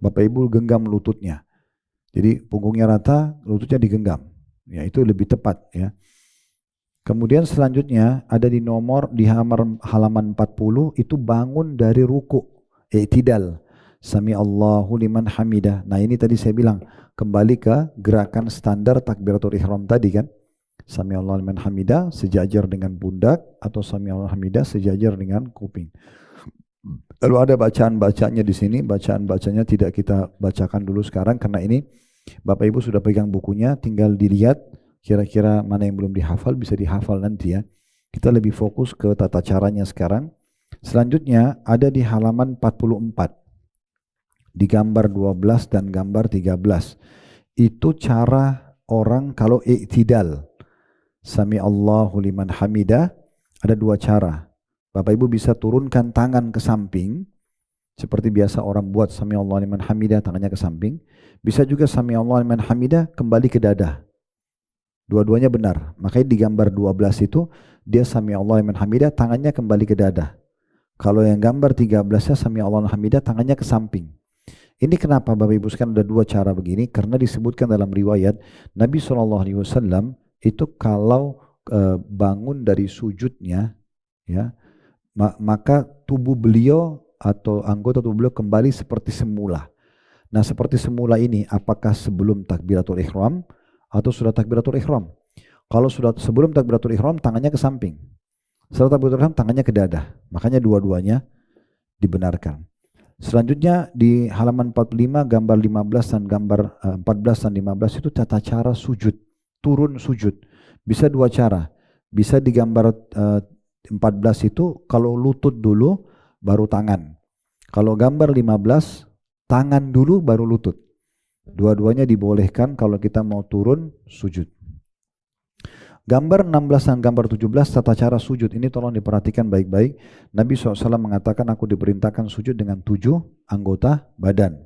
Bapak Ibu genggam lututnya. Jadi punggungnya rata, lututnya digenggam. Ya itu lebih tepat ya. Kemudian selanjutnya ada di halaman 40 itu bangun dari ruku, i'tidal. Sami Allahu liman hamidah. Nah ini tadi saya bilang kembali ke gerakan standar takbiratul ihram tadi kan. Sami Allahu liman hamidah sejajar dengan pundak atau sami Allahu hamidah sejajar dengan kuping. Lalu ada bacaan-bacaannya di sini, bacaan-bacanya tidak kita bacakan dulu sekarang karena ini Bapak Ibu sudah pegang bukunya, tinggal dilihat kira-kira mana yang belum dihafal bisa dihafal nanti ya. Kita lebih fokus ke tata caranya sekarang. Selanjutnya ada di halaman 44. Di gambar 12 dan gambar 13. Itu cara orang kalau i'tidal. Sami Allahu liman hamidah. Ada dua cara. Bapak Ibu bisa turunkan tangan ke samping. Seperti biasa orang buat sami Allahu liman hamidah, tangannya ke samping. Bisa juga sami Allahu liman hamidah kembali ke dada. Dua-duanya benar. Makanya di gambar 12 itu dia sami Allahu liman hamidah, tangannya kembali ke dada. Kalau yang gambar 13-nya sami Allahu liman hamidah, tangannya ke samping. Ini kenapa Bapak Ibu sekalian ada dua cara begini? Karena disebutkan dalam riwayat Nabi SAW itu kalau bangun dari sujudnya, ya, maka tubuh beliau atau anggota tubuh beliau kembali seperti semula. Nah, seperti semula ini apakah sebelum takbiratul ihram atau sudah takbiratul ihram? Kalau sudah sebelum takbiratul ihram, tangannya ke samping. Setelah takbiratul ihram, tangannya ke dada. Makanya dua-duanya dibenarkan. Selanjutnya di halaman 45 gambar 15 dan gambar 14 dan 15 itu tata cara sujud, turun sujud. Bisa dua cara. Bisa di gambar 14 itu kalau lutut dulu baru tangan. Kalau gambar 15 tangan dulu baru lutut. Dua-duanya dibolehkan kalau kita mau turun sujud. Gambar 16 dan gambar 17 tata cara sujud ini tolong diperhatikan baik-baik. Nabi SAW mengatakan aku diperintahkan sujud dengan 7 anggota badan.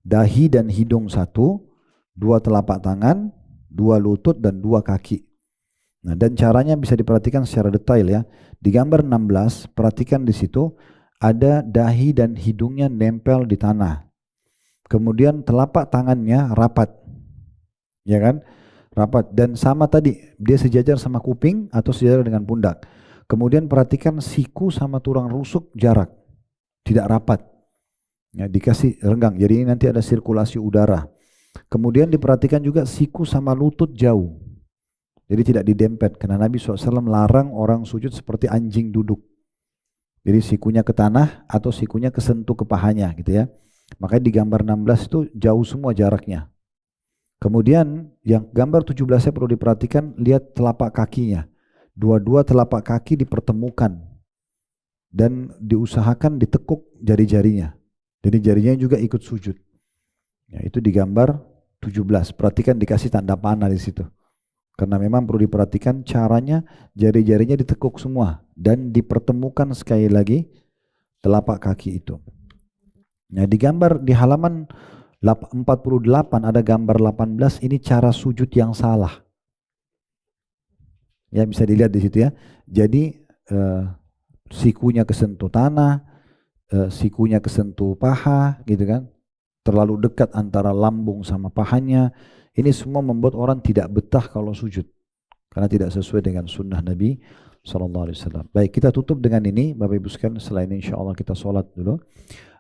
Dahi dan hidung 1, 2 telapak tangan, 2 lutut dan 2 kaki. Nah, dan caranya bisa diperhatikan secara detail ya. Di gambar 16 perhatikan di situ ada dahi dan hidungnya nempel di tanah. Kemudian telapak tangannya rapat. Ya kan? Rapat dan sama tadi dia sejajar sama kuping atau sejajar dengan pundak. Kemudian perhatikan siku sama tulang rusuk jarak, tidak rapat, ya, dikasih renggang, jadi ini nanti ada sirkulasi udara. Kemudian diperhatikan juga siku sama lutut jauh, jadi tidak didempet karena Nabi SAW larang orang sujud seperti anjing duduk, jadi sikunya ke tanah atau sikunya kesentuh ke pahanya gitu ya. Makanya di gambar 16 itu jauh semua jaraknya. Kemudian yang gambar 17-nya perlu diperhatikan, lihat telapak kakinya. Dua-dua telapak kaki dipertemukan dan diusahakan ditekuk jari-jarinya. Jadi jarinya juga ikut sujud. Ya, itu di gambar 17. Perhatikan dikasih tanda panah di situ. Karena memang perlu diperhatikan caranya jari-jarinya ditekuk semua dan dipertemukan sekali lagi telapak kaki itu. Nah, di gambar di halaman 48 ada gambar 18, ini cara sujud yang salah. Ya bisa dilihat di situ ya. Jadi sikunya kesentuh tanah, sikunya kesentuh paha gitu kan. Terlalu dekat antara lambung sama pahanya. Ini semua membuat orang tidak betah kalau sujud. Karena tidak sesuai dengan sunnah Nabi SAW. Baik, kita tutup dengan ini Bapak Ibu sekalian, setelah ini insya Allah kita sholat dulu.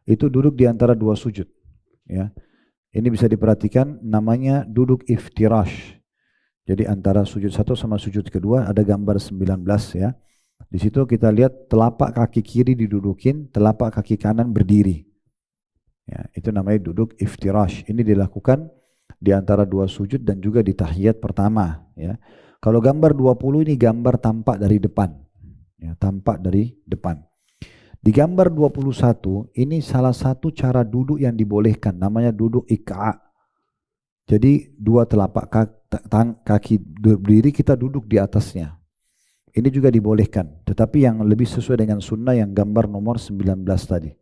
Itu duduk di antara dua sujud. Ya. Ini bisa diperhatikan namanya duduk iftirash. Jadi antara sujud satu sama sujud kedua ada gambar 19 ya. Di situ kita lihat telapak kaki kiri didudukin, telapak kaki kanan berdiri. Ya, itu namanya duduk iftirash. Ini dilakukan di antara dua sujud dan juga di tahiyat pertama ya. Kalau gambar 20 ini gambar tampak dari depan. Ya, tampak dari depan. Di gambar 21 ini salah satu cara duduk yang dibolehkan, namanya duduk ik'a. Jadi dua telapak kaki berdiri, kita duduk di atasnya. Ini juga dibolehkan, tetapi yang lebih sesuai dengan sunnah yang gambar nomor 19 tadi.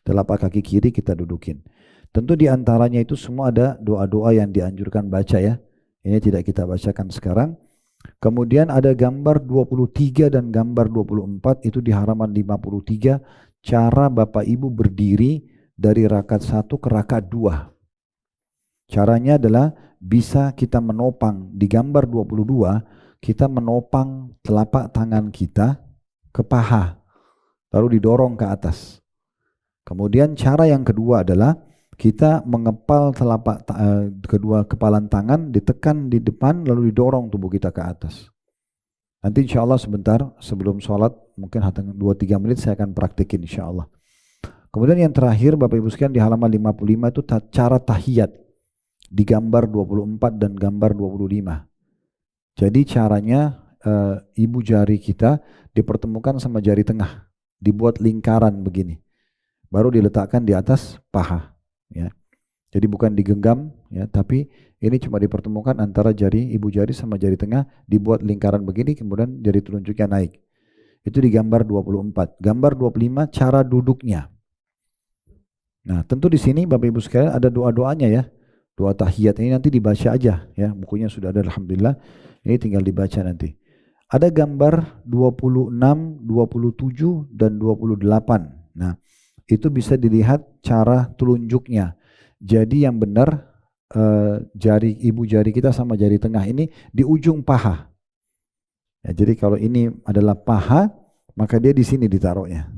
Telapak kaki kiri kita dudukin. Tentu di antaranya itu semua ada doa-doa yang dianjurkan baca ya. Ini tidak kita bacakan sekarang. Kemudian ada gambar 23 dan gambar 24 itu di halaman 53 cara Bapak Ibu berdiri dari rakaat 1 ke rakaat 2. Caranya adalah bisa kita menopang di gambar 22 kita menopang telapak tangan kita ke paha lalu didorong ke atas. Kemudian cara yang kedua adalah kita mengepal kedua kepalan tangan, ditekan di depan lalu didorong tubuh kita ke atas. Nanti insya Allah sebentar sebelum sholat, mungkin 2-3 menit saya akan praktikin insya Allah. Kemudian yang terakhir Bapak Ibu sekalian di halaman 55 itu cara tahiyat di gambar 24 dan gambar 25. Jadi caranya ibu jari kita dipertemukan sama jari tengah, dibuat lingkaran begini, baru diletakkan di atas paha. Ya. Jadi bukan digenggam ya, tapi ini cuma dipertemukan antara ibu jari sama jari tengah, dibuat lingkaran begini, kemudian jari telunjuknya naik. Itu di gambar 24. Gambar 25 cara duduknya. Nah, tentu di sini Bapak Ibu sekalian ada doa-doanya ya. Doa tahiyat ini nanti dibaca aja ya. Bukunya sudah ada alhamdulillah. Ini tinggal dibaca nanti. Ada gambar 26, 27 dan 28. Nah, itu bisa dilihat cara telunjuknya. Jadi yang benar ibu jari kita sama jari tengah ini di ujung paha. Ya, jadi kalau ini adalah paha, maka dia di sini ditaruhnya.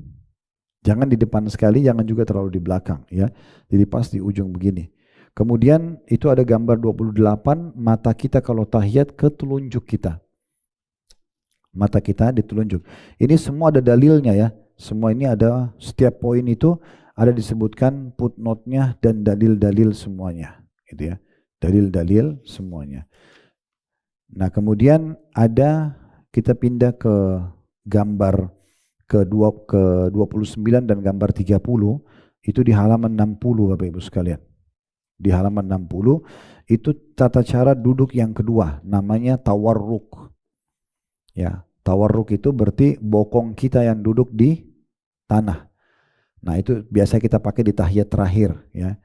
Jangan di depan sekali, jangan juga terlalu di belakang ya. Jadi pas di ujung begini. Kemudian itu ada gambar 28, mata kita kalau tahiyat ke telunjuk kita. Mata kita ditelunjuk. Ini semua ada dalilnya ya. Semua ini ada, setiap poin itu ada disebutkan footnote-nya dan dalil-dalil semuanya. Gitu ya. Dalil-dalil semuanya. Nah kemudian ada, kita pindah ke gambar ke 29 dan gambar 30, itu di halaman 60 Bapak Ibu sekalian. Di halaman 60 itu tata cara duduk yang kedua, namanya tawarruk. Ya, tawarruk itu berarti bokong kita yang duduk di tanah. Nah, itu biasa kita pakai di tahiyat terakhir ya.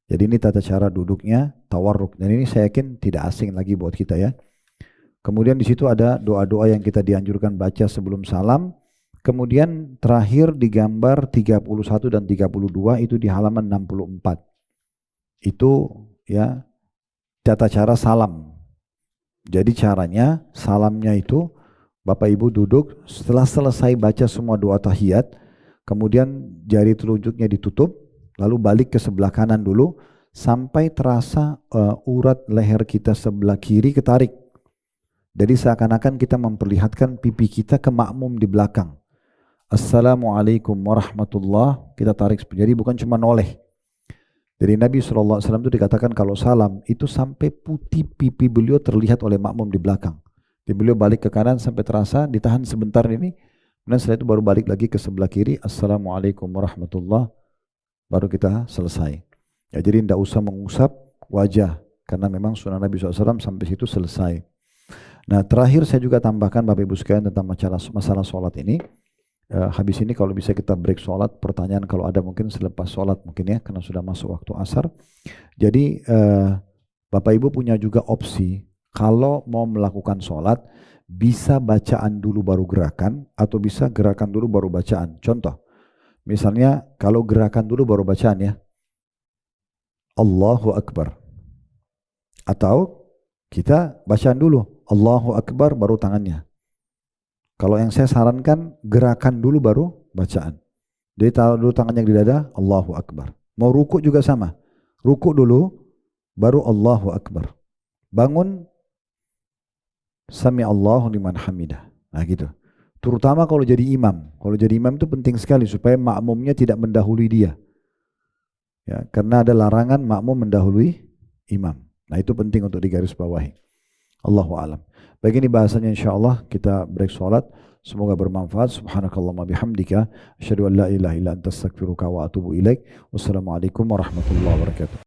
Jadi ini tata cara duduknya tawarruk, dan ini saya yakin tidak asing lagi buat kita ya. Kemudian di situ ada doa-doa yang kita dianjurkan baca sebelum salam. Kemudian terakhir di gambar 31 dan 32 itu di halaman 64. Itu ya tata cara salam. Jadi caranya salamnya itu Bapak Ibu duduk, setelah selesai baca semua doa tahiyat, kemudian jari telunjuknya ditutup, lalu balik ke sebelah kanan dulu sampai terasa urat leher kita sebelah kiri ketarik. Jadi seakan-akan kita memperlihatkan pipi kita ke makmum di belakang. Assalamualaikum warahmatullah, kita tarik. Jadi bukan cuma noleh. Jadi Nabi SAW itu dikatakan kalau salam itu sampai putih pipi beliau terlihat oleh makmum di belakang. Jadi beliau balik ke kanan sampai terasa, ditahan sebentar ini, kemudian setelah itu baru balik lagi ke sebelah kiri. Assalamualaikum warahmatullah, baru kita selesai. Ya, jadi tidak usah mengusap wajah, karena memang sunnah Nabi SAW sampai situ selesai. Nah terakhir saya juga tambahkan Bapak Ibu sekalian tentang masalah sholat ini. Habis ini kalau bisa kita break sholat, pertanyaan kalau ada mungkin selepas sholat mungkin ya, karena sudah masuk waktu asar. Jadi Bapak Ibu punya juga opsi, kalau mau melakukan sholat, bisa bacaan dulu baru gerakan, atau bisa gerakan dulu baru bacaan. Contoh, misalnya kalau gerakan dulu baru bacaan ya, Allahu Akbar. Atau kita bacaan dulu, Allahu Akbar baru tangannya. Kalau yang saya sarankan, gerakan dulu baru bacaan. Jadi taruh dulu tangannya di dada, Allahu Akbar. Mau ruku juga sama. Ruku dulu, baru Allahu Akbar. Bangun, Sami Allahu liman hamidah. Nah gitu. Terutama kalau jadi imam. Kalau jadi imam itu penting sekali supaya makmumnya tidak mendahului dia. Ya, karena ada larangan makmum mendahului imam. Nah itu penting untuk digarisbawahi. Allahu a'lam. Baik, ini bahasanya insyaallah kita break sholat. Semoga bermanfaat. Subhanakallahumma bihamdika asyhadu an la ilaha illa anta astaghfiruka wa atubu ilaik. Wassalamualaikum warahmatullahi wabarakatuh.